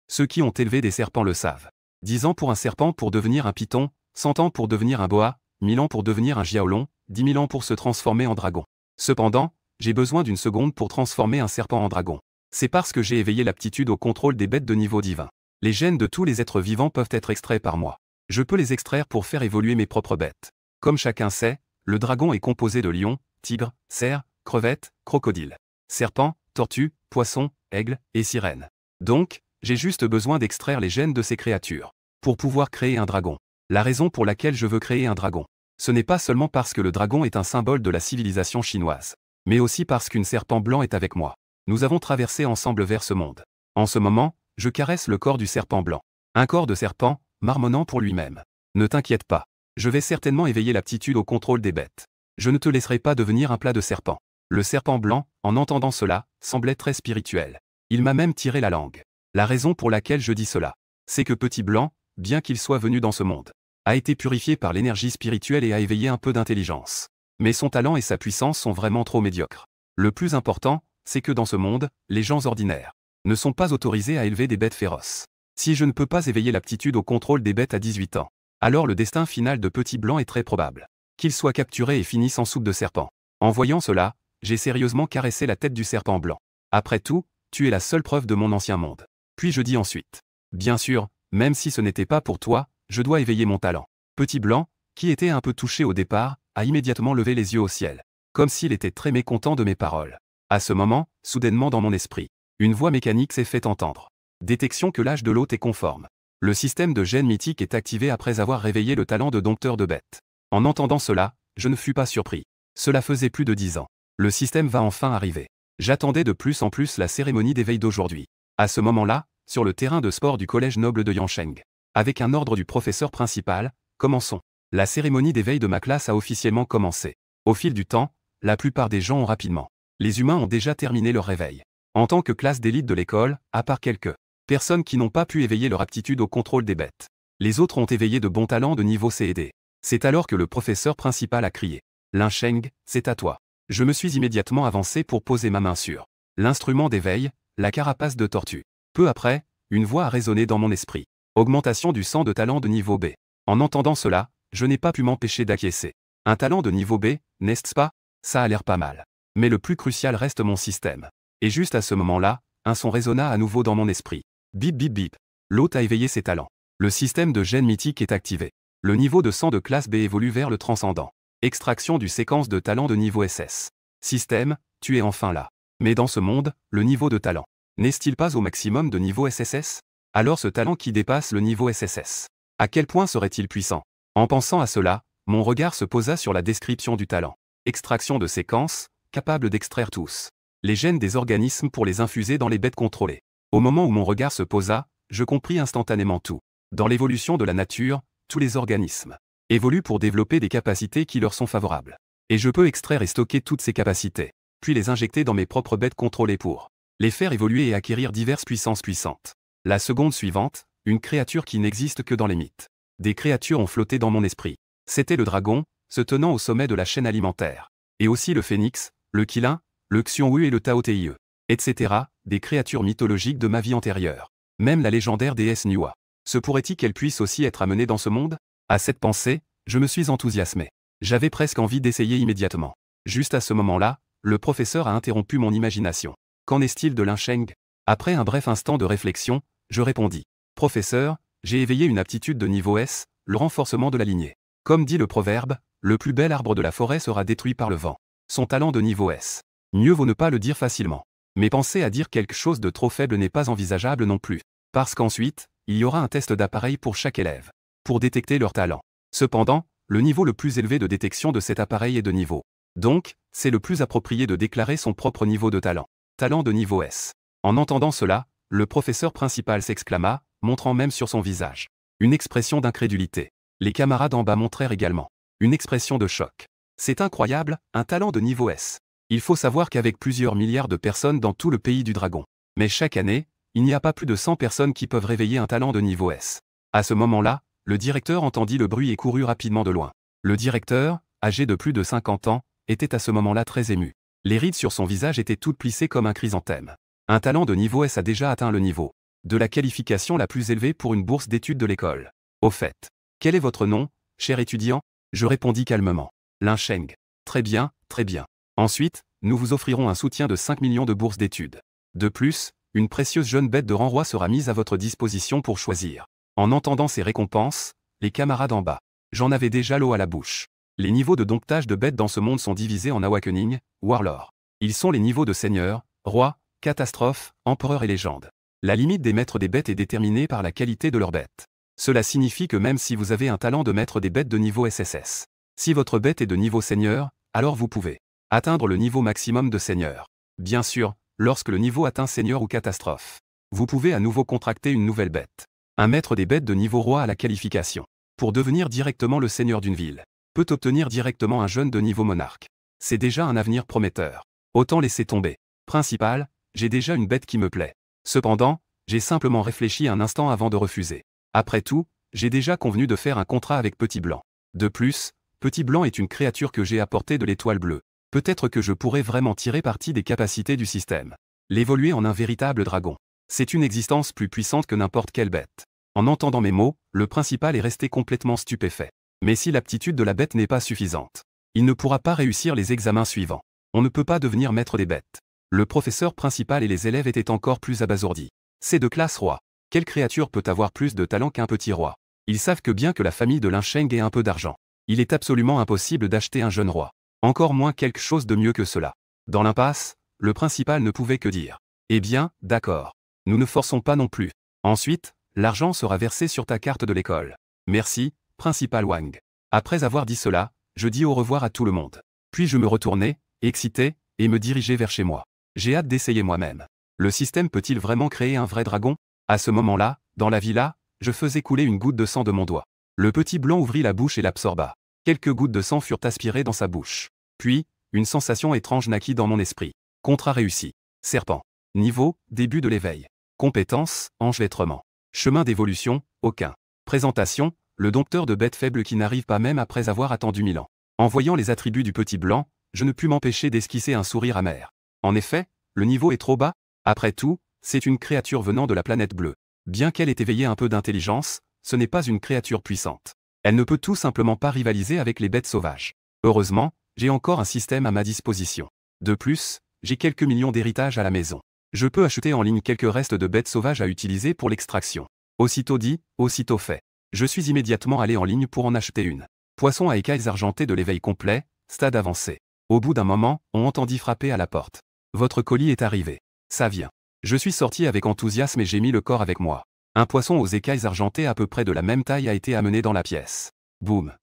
Ceux qui ont élevé des serpents le savent. 10 ans pour un serpent pour devenir un python, 100 ans pour devenir un boa, 1000 ans pour devenir un jiaolong, 10 000 ans pour se transformer en dragon. Cependant, j'ai besoin d'une seconde pour transformer un serpent en dragon. C'est parce que j'ai éveillé l'aptitude au contrôle des bêtes de niveau divin. Les gènes de tous les êtres vivants peuvent être extraits par moi. Je peux les extraire pour faire évoluer mes propres bêtes. Comme chacun sait, le dragon est composé de lions, tigres, cerfs, crevettes, crocodiles, serpents, tortues, poissons, aigles et sirènes. Donc, j'ai juste besoin d'extraire les gènes de ces créatures pour pouvoir créer un dragon. La raison pour laquelle je veux créer un dragon, ce n'est pas seulement parce que le dragon est un symbole de la civilisation chinoise, mais aussi parce qu'un serpent blanc est avec moi. Nous avons traversé ensemble vers ce monde. En ce moment, je caresse le corps du serpent blanc. Un corps de serpent, marmonnant pour lui-même. Ne t'inquiète pas. Je vais certainement éveiller l'aptitude au contrôle des bêtes. Je ne te laisserai pas devenir un plat de serpent. Le serpent blanc, en entendant cela, semblait très spirituel. Il m'a même tiré la langue. La raison pour laquelle je dis cela, c'est que Petit Blanc, bien qu'il soit venu dans ce monde, a été purifié par l'énergie spirituelle et a éveillé un peu d'intelligence. Mais son talent et sa puissance sont vraiment trop médiocres. Le plus important, c'est que dans ce monde, les gens ordinaires ne sont pas autorisés à élever des bêtes féroces. Si je ne peux pas éveiller l'aptitude au contrôle des bêtes à 18 ans, alors le destin final de Petit Blanc est très probable. Qu'il soit capturé et finisse en soupe de serpent. En voyant cela, j'ai sérieusement caressé la tête du serpent blanc. Après tout, tu es la seule preuve de mon ancien monde. Puis je dis ensuite. Bien sûr, même si ce n'était pas pour toi, je dois éveiller mon talent. Petit Blanc, qui était un peu touché au départ, a immédiatement levé les yeux au ciel. Comme s'il était très mécontent de mes paroles. À ce moment, soudainement dans mon esprit, une voix mécanique s'est fait entendre. Détection que l'âge de l'hôte est conforme. Le système de gènes mythique est activé après avoir réveillé le talent de dompteur de bêtes. En entendant cela, je ne fus pas surpris. Cela faisait plus de 10 ans. Le système va enfin arriver. J'attendais de plus en plus la cérémonie d'éveil d'aujourd'hui. À ce moment-là, sur le terrain de sport du collège noble de Yansheng, avec un ordre du professeur principal, commençons. La cérémonie d'éveil de ma classe a officiellement commencé. Au fil du temps, la plupart des gens ont rapidement. Les humains ont déjà terminé leur réveil. En tant que classe d'élite de l'école, à part quelques personnes qui n'ont pas pu éveiller leur aptitude au contrôle des bêtes. Les autres ont éveillé de bons talents de niveau C et D. C'est alors que le professeur principal a crié. Linsheng, c'est à toi. Je me suis immédiatement avancé pour poser ma main sur l'instrument d'éveil, la carapace de tortue. Peu après, une voix a résonné dans mon esprit. Augmentation du sang de talent de niveau B. En entendant cela, je n'ai pas pu m'empêcher d'acquiescer. Un talent de niveau B, n'est-ce pas? Ça a l'air pas mal. Mais le plus crucial reste mon système. Et juste à ce moment-là, un son résonna à nouveau dans mon esprit. Bip bip bip. L'hôte a éveillé ses talents. Le système de gènes mythique est activé. Le niveau de sang de classe B évolue vers le transcendant. Extraction du séquence de talent de niveau SS. Système, tu es enfin là. Mais dans ce monde, le niveau de talent n'est-il pas au maximum de niveau SSS? Alors ce talent qui dépasse le niveau SSS. À quel point serait-il puissant? En pensant à cela, mon regard se posa sur la description du talent. Extraction de séquences, capable d'extraire tous les gènes des organismes pour les infuser dans les bêtes contrôlées. Au moment où mon regard se posa, je compris instantanément tout. Dans l'évolution de la nature, tous les organismes évoluent pour développer des capacités qui leur sont favorables. Et je peux extraire et stocker toutes ces capacités, puis les injecter dans mes propres bêtes contrôlées pour les faire évoluer et acquérir diverses puissances puissantes. La seconde suivante, une créature qui n'existe que dans les mythes. Des créatures ont flotté dans mon esprit. C'était le dragon, se tenant au sommet de la chaîne alimentaire. Et aussi le phénix, le qilin, le xiongwu et le taotéie, etc., des créatures mythologiques de ma vie antérieure. Même la légendaire déesse Nuwa. Se pourrait-il qu'elle puisse aussi être amenée dans ce monde? À cette pensée, je me suis enthousiasmé. J'avais presque envie d'essayer immédiatement. Juste à ce moment-là, le professeur a interrompu mon imagination. Qu'en est-il de Linsheng? Après un bref instant de réflexion, je répondis. Professeur, j'ai éveillé une aptitude de niveau S, le renforcement de la lignée. Comme dit le proverbe, le plus bel arbre de la forêt sera détruit par le vent. Son talent de niveau S. Mieux vaut ne pas le dire facilement. Mais penser à dire quelque chose de trop faible n'est pas envisageable non plus. Parce qu'ensuite, il y aura un test d'appareil pour chaque élève. Pour détecter leur talent. Cependant, le niveau le plus élevé de détection de cet appareil est de niveau. Donc, c'est le plus approprié de déclarer son propre niveau de talent. Talent de niveau S. En entendant cela, le professeur principal s'exclama, montrant même sur son visage une expression d'incrédulité. Les camarades en bas montrèrent également une expression de choc. C'est incroyable, un talent de niveau S. Il faut savoir qu'avec plusieurs milliards de personnes dans tout le pays du dragon, mais chaque année, il n'y a pas plus de 100 personnes qui peuvent réveiller un talent de niveau S. À ce moment-là, le directeur entendit le bruit et courut rapidement de loin. Le directeur, âgé de plus de 50 ans, était à ce moment-là très ému. Les rides sur son visage étaient toutes plissées comme un chrysanthème. Un talent de niveau S a déjà atteint le niveau de la qualification la plus élevée pour une bourse d'études de l'école. Au fait, quel est votre nom, cher étudiant? Je répondis calmement. Lin Sheng. Très bien, très bien. Ensuite, nous vous offrirons un soutien de 5 millions de bourses d'études. De plus, une précieuse jeune bête de rang roi sera mise à votre disposition pour choisir. En entendant ces récompenses, les camarades en bas, j'en avais déjà l'eau à la bouche. Les niveaux de domptage de bêtes dans ce monde sont divisés en Awakening, Warlord. Ils sont les niveaux de Seigneur, Roi, Catastrophe, Empereur et Légende. La limite des maîtres des bêtes est déterminée par la qualité de leurs bêtes. Cela signifie que même si vous avez un talent de maître des bêtes de niveau SSS, si votre bête est de niveau Seigneur, alors vous pouvez atteindre le niveau maximum de Seigneur. Bien sûr, lorsque le niveau atteint Seigneur ou Catastrophe, vous pouvez à nouveau contracter une nouvelle bête. Un maître des bêtes de niveau Roi a la qualification pour devenir directement le Seigneur d'une ville, peut obtenir directement un jeune de niveau Monarque. C'est déjà un avenir prometteur. Autant laisser tomber. Principal, j'ai déjà une bête qui me plaît. Cependant, j'ai simplement réfléchi un instant avant de refuser. Après tout, j'ai déjà convenu de faire un contrat avec Petit Blanc. De plus, Petit Blanc est une créature que j'ai apportée de l'étoile bleue. Peut-être que je pourrais vraiment tirer parti des capacités du système. L'évoluer en un véritable dragon. C'est une existence plus puissante que n'importe quelle bête. En entendant mes mots, le principal est resté complètement stupéfait. Mais si l'aptitude de la bête n'est pas suffisante, il ne pourra pas réussir les examens suivants. On ne peut pas devenir maître des bêtes. Le professeur principal et les élèves étaient encore plus abasourdis. C'est de classe roi. Quelle créature peut avoir plus de talent qu'un petit roi? Ils savent que bien que la famille de Lin Sheng ait un peu d'argent, il est absolument impossible d'acheter un jeune roi. Encore moins quelque chose de mieux que cela. Dans l'impasse, le principal ne pouvait que dire « Eh bien, d'accord. Nous ne forçons pas non plus. Ensuite, l'argent sera versé sur ta carte de l'école. Merci, principal Wang. » Après avoir dit cela, je dis au revoir à tout le monde. Puis je me retournai, excité, et me dirigeai vers chez moi. J'ai hâte d'essayer moi-même. Le système peut-il vraiment créer un vrai dragon? À ce moment-là, dans la villa, je faisais couler une goutte de sang de mon doigt. Le Petit Blanc ouvrit la bouche et l'absorba. Quelques gouttes de sang furent aspirées dans sa bouche. Puis, une sensation étrange naquit dans mon esprit. Contrat réussi. Serpent. Niveau, début de l'éveil. Compétence, enchevêtrement. Chemin d'évolution, aucun. Présentation, le dompteur de bêtes faibles qui n'arrive pas même après avoir attendu 1000 ans. En voyant les attributs du Petit Blanc, je ne pus m'empêcher d'esquisser un sourire amer. En effet, le niveau est trop bas. Après tout, c'est une créature venant de la planète bleue. Bien qu'elle ait éveillé un peu d'intelligence, ce n'est pas une créature puissante. Elle ne peut tout simplement pas rivaliser avec les bêtes sauvages. Heureusement, j'ai encore un système à ma disposition. De plus, j'ai quelques millions d'héritages à la maison. Je peux acheter en ligne quelques restes de bêtes sauvages à utiliser pour l'extraction. Aussitôt dit, aussitôt fait. Je suis immédiatement allé en ligne pour en acheter une. Poisson à écailles argentées de l'éveil complet, stade avancé. Au bout d'un moment, on entendit frapper à la porte. Votre colis est arrivé. Ça vient. Je suis sorti avec enthousiasme et j'ai mis le corps avec moi. Un poisson aux écailles argentées à peu près de la même taille a été amené dans la pièce. Boum.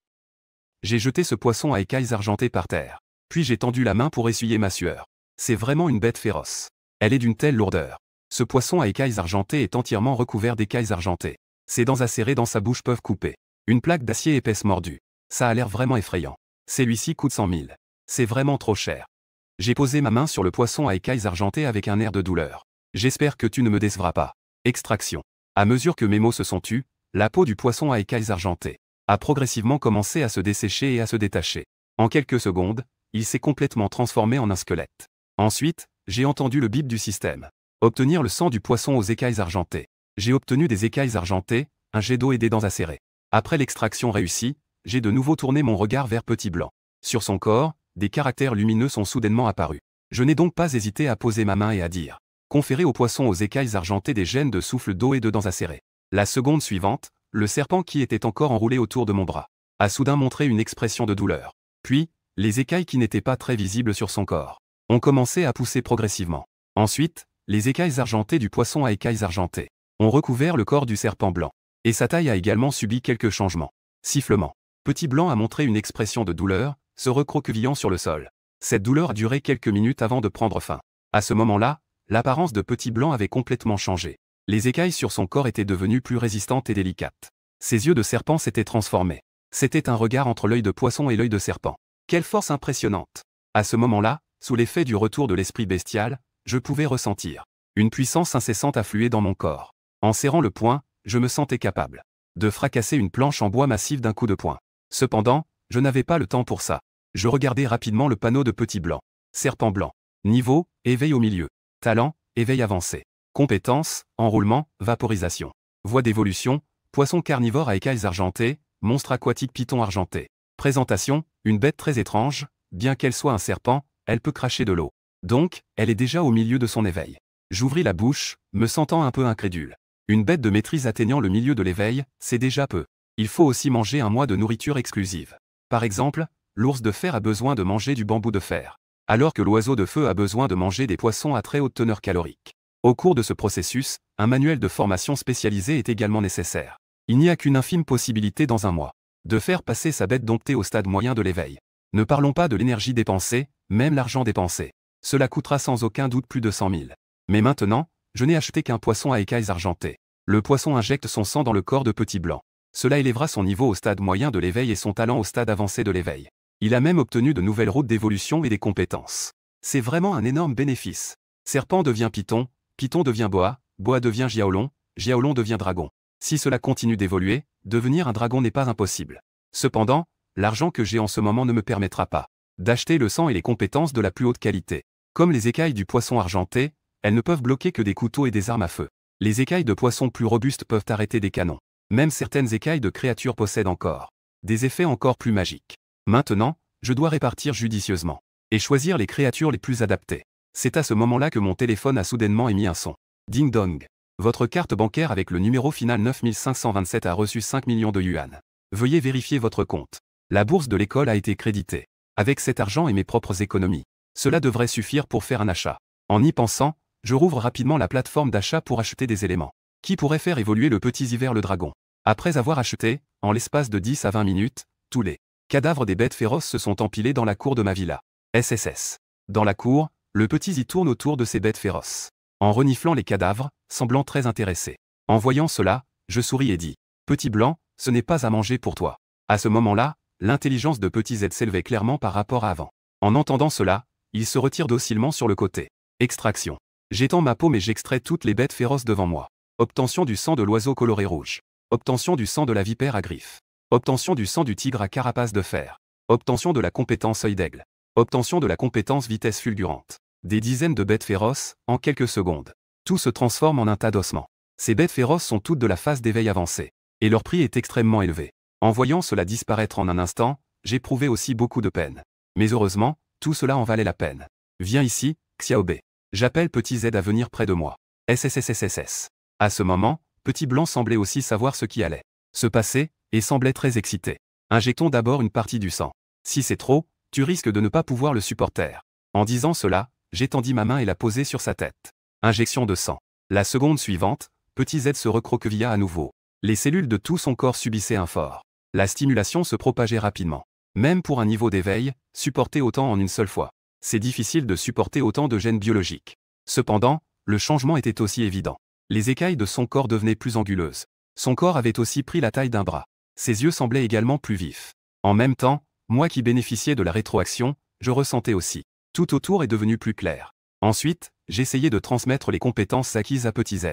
J'ai jeté ce poisson à écailles argentées par terre. Puis j'ai tendu la main pour essuyer ma sueur. C'est vraiment une bête féroce. Elle est d'une telle lourdeur. Ce poisson à écailles argentées est entièrement recouvert d'écailles argentées. Ses dents acérées dans sa bouche peuvent couper. Une plaque d'acier épaisse mordue. Ça a l'air vraiment effrayant. Celui-ci coûte 100 000. C'est vraiment trop cher. J'ai posé ma main sur le poisson à écailles argentées avec un air de douleur. J'espère que tu ne me décevras pas. Extraction. À mesure que mes mots se sont tus, la peau du poisson à écailles argentées a progressivement commencé à se dessécher et à se détacher. En quelques secondes, il s'est complètement transformé en un squelette. Ensuite, j'ai entendu le bip du système. Obtenir le sang du poisson aux écailles argentées. J'ai obtenu des écailles argentées, un jet d'eau et des dents acérées. Après l'extraction réussie, j'ai de nouveau tourné mon regard vers Petit Blanc. Sur son corps, des caractères lumineux sont soudainement apparus. Je n'ai donc pas hésité à poser ma main et à dire « Conférer au poisson aux écailles argentées des gènes de souffle d'eau et de dents acérées ». La seconde suivante, le serpent qui était encore enroulé autour de mon bras a soudain montré une expression de douleur. Puis, les écailles qui n'étaient pas très visibles sur son corps ont commencé à pousser progressivement. Ensuite, les écailles argentées du poisson à écailles argentées ont recouvert le corps du serpent blanc. Et sa taille a également subi quelques changements. Sifflement. Petit Blanc a montré une expression de douleur, se recroquevillant sur le sol. Cette douleur a duré quelques minutes avant de prendre fin. À ce moment-là, l'apparence de Petit Blanc avait complètement changé. Les écailles sur son corps étaient devenues plus résistantes et délicates. Ses yeux de serpent s'étaient transformés. C'était un regard entre l'œil de poisson et l'œil de serpent. Quelle force impressionnante! À ce moment-là, sous l'effet du retour de l'esprit bestial, je pouvais ressentir une puissance incessante affluer dans mon corps. En serrant le poing, je me sentais capable de fracasser une planche en bois massif d'un coup de poing. Cependant, je n'avais pas le temps pour ça. Je regardais rapidement le panneau de Petit Blanc. Serpent blanc. Niveau, éveil au milieu. Talent, éveil avancé. Compétences, enroulement, vaporisation. Voie d'évolution, poisson carnivore à écailles argentées, monstre aquatique python argenté. Présentation, une bête très étrange, bien qu'elle soit un serpent, elle peut cracher de l'eau. Donc, elle est déjà au milieu de son éveil. J'ouvris la bouche, me sentant un peu incrédule. Une bête de maîtrise atteignant le milieu de l'éveil, c'est déjà peu. Il faut aussi manger un mois de nourriture exclusive. Par exemple, l'ours de fer a besoin de manger du bambou de fer, alors que l'oiseau de feu a besoin de manger des poissons à très haute teneur calorique. Au cours de ce processus, un manuel de formation spécialisé est également nécessaire. Il n'y a qu'une infime possibilité dans un mois de faire passer sa bête domptée au stade moyen de l'éveil. Ne parlons pas de l'énergie dépensée, même l'argent dépensé. Cela coûtera sans aucun doute plus de 100 000. Mais maintenant, je n'ai acheté qu'un poisson à écailles argentées. Le poisson injecte son sang dans le corps de Petit Blanc. Cela élèvera son niveau au stade moyen de l'éveil et son talent au stade avancé de l'éveil. Il a même obtenu de nouvelles routes d'évolution et des compétences. C'est vraiment un énorme bénéfice. Serpent devient python, python devient boa, boa devient jiaolong, jiaolong devient dragon. Si cela continue d'évoluer, devenir un dragon n'est pas impossible. Cependant, l'argent que j'ai en ce moment ne me permettra pas d'acheter le sang et les compétences de la plus haute qualité. Comme les écailles du poisson argenté, elles ne peuvent bloquer que des couteaux et des armes à feu. Les écailles de poisson plus robustes peuvent arrêter des canons. Même certaines écailles de créatures possèdent encore des effets encore plus magiques. Maintenant, je dois répartir judicieusement et choisir les créatures les plus adaptées. C'est à ce moment-là que mon téléphone a soudainement émis un son. Ding dong. Votre carte bancaire avec le numéro final 9527 a reçu 5 millions de yuan. Veuillez vérifier votre compte. La bourse de l'école a été créditée. Avec cet argent et mes propres économies, cela devrait suffire pour faire un achat. En y pensant, je rouvre rapidement la plateforme d'achat pour acheter des éléments qui pourraient faire évoluer le petit Ziver le dragon. Après avoir acheté, en l'espace de 10 à 20 minutes, tous les cadavres des bêtes féroces se sont empilés dans la cour de ma villa. SSS. Dans la cour, le petit Zi tourne autour de ces bêtes féroces, en reniflant les cadavres, semblant très intéressé. En voyant cela, je souris et dis « Petit Blanc, ce n'est pas à manger pour toi ». À ce moment-là, l'intelligence de Petit Z s'élevait clairement par rapport à avant. En entendant cela, il se retire docilement sur le côté. Extraction. J'étends ma paume et j'extrais toutes les bêtes féroces devant moi. Obtention du sang de l'oiseau coloré rouge. Obtention du sang de la vipère à griffes. Obtention du sang du tigre à carapace de fer. Obtention de la compétence œil d'aigle. Obtention de la compétence vitesse fulgurante. Des dizaines de bêtes féroces, en quelques secondes. Tout se transforme en un tas d'ossements. Ces bêtes féroces sont toutes de la phase d'éveil avancée. Et leur prix est extrêmement élevé. En voyant cela disparaître en un instant, j'éprouvais aussi beaucoup de peine. Mais heureusement, tout cela en valait la peine. Viens ici, Xiaobei. J'appelle Petit Z à venir près de moi. SSSSSS. À ce moment, Petit Blanc semblait aussi savoir ce qui allait se passer, et semblait très excité. Injectons d'abord une partie du sang. Si c'est trop, tu risques de ne pas pouvoir le supporter. En disant cela, j'étendis ma main et la posai sur sa tête. Injection de sang. La seconde suivante, Petit Z se recroquevilla à nouveau. Les cellules de tout son corps subissaient un fort. La stimulation se propageait rapidement. Même pour un niveau d'éveil, supporter autant en une seule fois. C'est difficile de supporter autant de gènes biologiques. Cependant, le changement était aussi évident. Les écailles de son corps devenaient plus anguleuses. Son corps avait aussi pris la taille d'un bras. Ses yeux semblaient également plus vifs. En même temps, moi qui bénéficiais de la rétroaction, je ressentais aussi. Tout autour est devenu plus clair. Ensuite, j'essayais de transmettre les compétences acquises à Petit Z.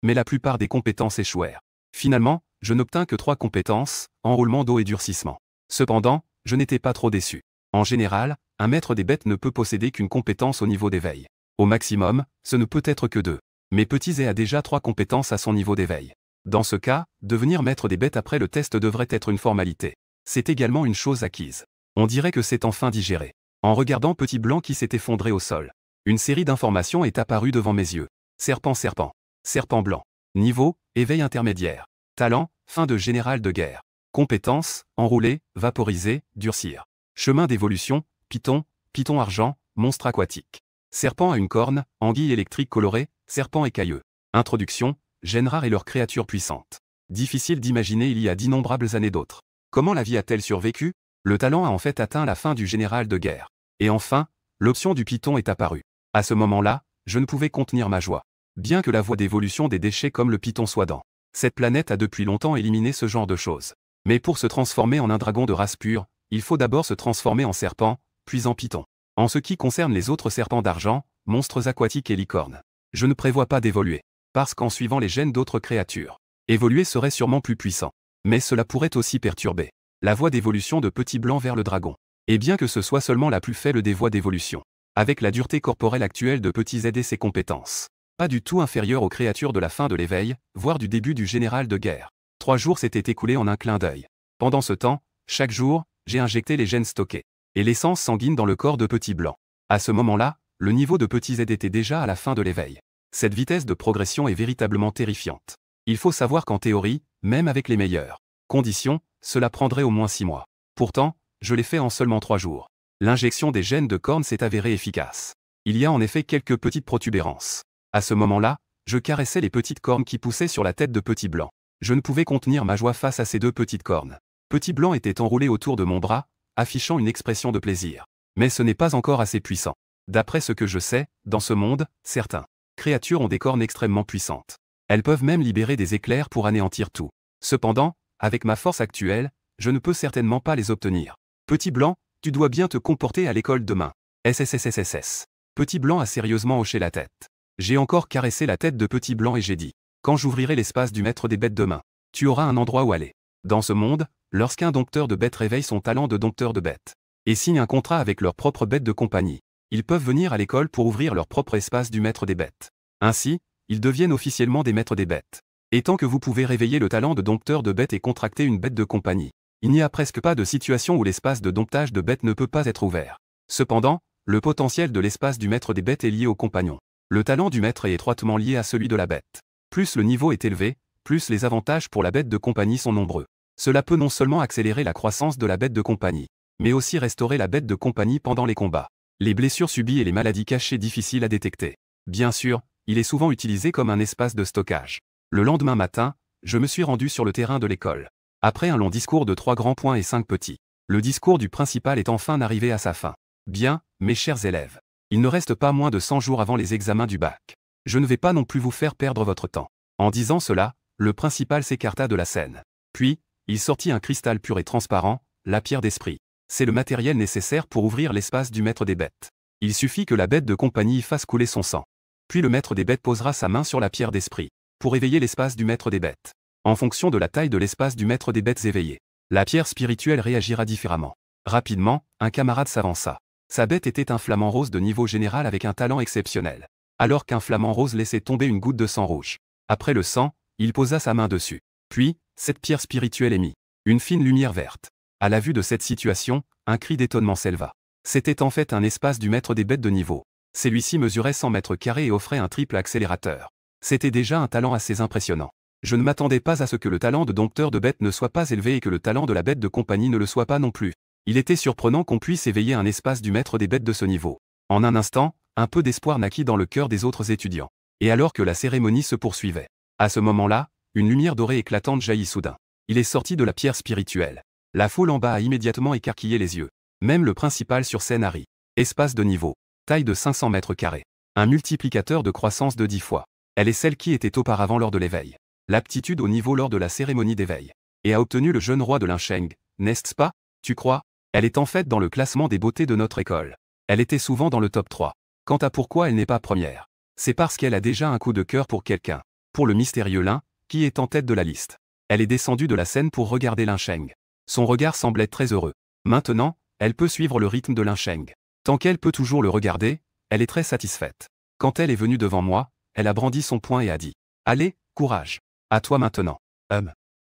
Mais la plupart des compétences échouèrent. Finalement, je n'obtins que 3 compétences, enroulement d'eau et durcissement. Cependant, je n'étais pas trop déçu. En général, un maître des bêtes ne peut posséder qu'une compétence au niveau d'éveil. Au maximum, ce ne peut être que 2. Mais Petit Z a déjà 3 compétences à son niveau d'éveil. Dans ce cas, devenir maître des bêtes après le test devrait être une formalité. C'est également une chose acquise. On dirait que c'est enfin digéré. En regardant Petit Blanc qui s'est effondré au sol, une série d'informations est apparue devant mes yeux. Serpent serpent. Serpent blanc. Niveau, éveil intermédiaire. Talent, fin de général de guerre. Compétences, enrouler, vaporiser, durcir. Chemin d'évolution, python, python argent, monstre aquatique. Serpent à une corne, anguille électrique colorée, serpent écailleux. Introduction, gènes rares et leurs créatures puissantes. Difficile d'imaginer il y a d'innombrables années d'autres. Comment la vie a-t-elle survécu? Le talent a en fait atteint la fin du général de guerre. Et enfin, l'option du python est apparue. À ce moment-là, je ne pouvais contenir ma joie. Bien que la voie d'évolution des déchets comme le python soit dans cette planète a depuis longtemps éliminé ce genre de choses. Mais pour se transformer en un dragon de race pure, il faut d'abord se transformer en serpent, puis en python. En ce qui concerne les autres serpents d'argent, monstres aquatiques et licornes, je ne prévois pas d'évoluer. Parce qu'en suivant les gènes d'autres créatures, évoluer serait sûrement plus puissant. Mais cela pourrait aussi perturber la voie d'évolution de Petit Blanc vers le dragon. Et bien que ce soit seulement la plus faible des voies d'évolution, avec la dureté corporelle actuelle de Petit Z et ses compétences, pas du tout inférieur aux créatures de la fin de l'éveil, voire du début du général de guerre. 3 jours s'étaient écoulés en un clin d'œil. Pendant ce temps, chaque jour, j'ai injecté les gènes stockés et l'essence sanguine dans le corps de Petit Blanc. À ce moment-là, le niveau de Petit Z était déjà à la fin de l'éveil. Cette vitesse de progression est véritablement terrifiante. Il faut savoir qu'en théorie, même avec les meilleures conditions, cela prendrait au moins 6 mois. Pourtant, je l'ai fait en seulement 3 jours. L'injection des gènes de cornes s'est avérée efficace. Il y a en effet quelques petites protubérances. À ce moment-là, je caressais les petites cornes qui poussaient sur la tête de Petit Blanc. Je ne pouvais contenir ma joie face à ces 2 petites cornes. Petit Blanc était enroulé autour de mon bras, affichant une expression de plaisir. Mais ce n'est pas encore assez puissant. D'après ce que je sais, dans ce monde, certaines créatures ont des cornes extrêmement puissantes. Elles peuvent même libérer des éclairs pour anéantir tout. Cependant, avec ma force actuelle, je ne peux certainement pas les obtenir. Petit Blanc, tu dois bien te comporter à l'école demain. SSSSSS. Petit Blanc a sérieusement hoché la tête. J'ai encore caressé la tête de Petit Blanc et j'ai dit, quand j'ouvrirai l'espace du maître des bêtes demain, tu auras un endroit où aller. Dans ce monde, lorsqu'un dompteur de bêtes réveille son talent de dompteur de bêtes et signe un contrat avec leur propre bête de compagnie, ils peuvent venir à l'école pour ouvrir leur propre espace du maître des bêtes. Ainsi, ils deviennent officiellement des maîtres des bêtes. Et tant que vous pouvez réveiller le talent de dompteur de bêtes et contracter une bête de compagnie, il n'y a presque pas de situation où l'espace de domptage de bêtes ne peut pas être ouvert. Cependant, le potentiel de l'espace du maître des bêtes est lié au compagnon. Le talent du maître est étroitement lié à celui de la bête. Plus le niveau est élevé, plus les avantages pour la bête de compagnie sont nombreux. Cela peut non seulement accélérer la croissance de la bête de compagnie, mais aussi restaurer la bête de compagnie pendant les combats. Les blessures subies et les maladies cachées difficiles à détecter. Bien sûr, il est souvent utilisé comme un espace de stockage. Le lendemain matin, je me suis rendu sur le terrain de l'école. Après un long discours de 3 grands points et 5 petits, le discours du principal est enfin arrivé à sa fin. Bien, mes chers élèves. Il ne reste pas moins de 100 jours avant les examens du bac. Je ne vais pas non plus vous faire perdre votre temps. En disant cela, le principal s'écarta de la scène. Puis, il sortit un cristal pur et transparent, la pierre d'esprit. C'est le matériel nécessaire pour ouvrir l'espace du maître des bêtes. Il suffit que la bête de compagnie fasse couler son sang. Puis le maître des bêtes posera sa main sur la pierre d'esprit, pour éveiller l'espace du maître des bêtes. En fonction de la taille de l'espace du maître des bêtes éveillé, la pierre spirituelle réagira différemment. Rapidement, un camarade s'avança. Sa bête était un flamant rose de niveau général avec un talent exceptionnel. Alors qu'un flamant rose laissait tomber une goutte de sang rouge. Après le sang, il posa sa main dessus. Puis, cette pierre spirituelle émit une fine lumière verte. À la vue de cette situation, un cri d'étonnement s'éleva. C'était en fait un espace du maître des bêtes de niveau. Celui-ci mesurait 100 mètres carrés et offrait un triple accélérateur. C'était déjà un talent assez impressionnant. Je ne m'attendais pas à ce que le talent de dompteur de bêtes ne soit pas élevé et que le talent de la bête de compagnie ne le soit pas non plus. Il était surprenant qu'on puisse éveiller un espace du maître des bêtes de ce niveau. En un instant, un peu d'espoir naquit dans le cœur des autres étudiants. Et alors que la cérémonie se poursuivait, à ce moment-là, une lumière dorée éclatante jaillit soudain. Il est sorti de la pierre spirituelle. La foule en bas a immédiatement écarquillé les yeux. Même le principal sur scène a ri. Espace de niveau. Taille de 500 mètres carrés. Un multiplicateur de croissance de 10 fois. Elle est celle qui était auparavant lors de l'éveil. L'aptitude au niveau lors de la cérémonie d'éveil. Et a obtenu le jeune roi de Lincheng, n'est-ce pas? Tu crois? Elle est en fait dans le classement des beautés de notre école. Elle était souvent dans le top 3. Quant à pourquoi elle n'est pas première, c'est parce qu'elle a déjà un coup de cœur pour quelqu'un. Pour le mystérieux Lin, qui est en tête de la liste. Elle est descendue de la scène pour regarder Lincheng. Son regard semblait très heureux. Maintenant, elle peut suivre le rythme de Lincheng. Tant qu'elle peut toujours le regarder, elle est très satisfaite. Quand elle est venue devant moi, elle a brandi son poing et a dit « Allez, courage. À toi maintenant. »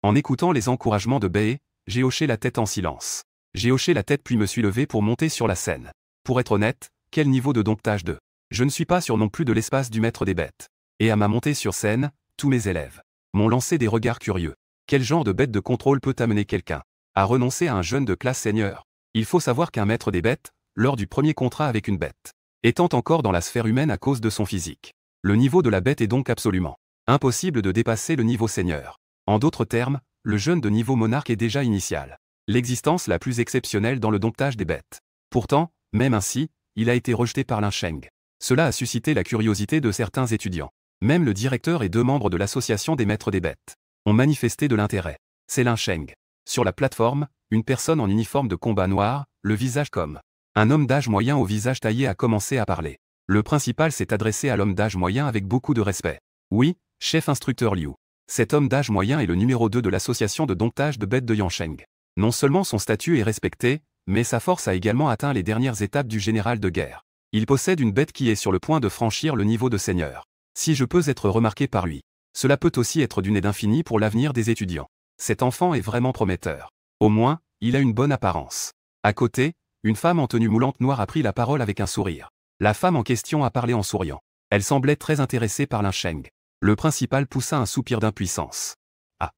En écoutant les encouragements de Bei, j'ai hoché la tête en silence. J'ai hoché la tête puis me suis levé pour monter sur la scène. Pour être honnête, quel niveau de domptage de... Je ne suis pas sûr non plus de l'espace du maître des bêtes. Et à ma montée sur scène, tous mes élèves m'ont lancé des regards curieux. Quel genre de bête de contrôle peut amener quelqu'un à renoncer à un jeune de classe seigneur? Il faut savoir qu'un maître des bêtes, lors du premier contrat avec une bête, étant encore dans la sphère humaine à cause de son physique. Le niveau de la bête est donc absolument impossible de dépasser le niveau seigneur. En d'autres termes, le jeune de niveau monarque est déjà initial. L'existence la plus exceptionnelle dans le domptage des bêtes. Pourtant, même ainsi, il a été rejeté par Lincheng. Cela a suscité la curiosité de certains étudiants. Même le directeur et 2 membres de l'association des maîtres des bêtes ont manifesté de l'intérêt. C'est Lincheng. Sur la plateforme, une personne en uniforme de combat noir, le visage comme un homme d'âge moyen au visage taillé a commencé à parler. Le principal s'est adressé à l'homme d'âge moyen avec beaucoup de respect. Oui, chef instructeur Liu. Cet homme d'âge moyen est le numéro 2 de l'association de domptage de bêtes de Yansheng. Non seulement son statut est respecté, mais sa force a également atteint les dernières étapes du général de guerre. Il possède une bête qui est sur le point de franchir le niveau de seigneur. Si je peux être remarqué par lui, cela peut aussi être d'une aide infinie pour l'avenir des étudiants. Cet enfant est vraiment prometteur. Au moins, il a une bonne apparence. À côté, une femme en tenue moulante noire a pris la parole avec un sourire. La femme en question a parlé en souriant. Elle semblait très intéressée par Linsheng. Le principal poussa un soupir d'impuissance. Ah.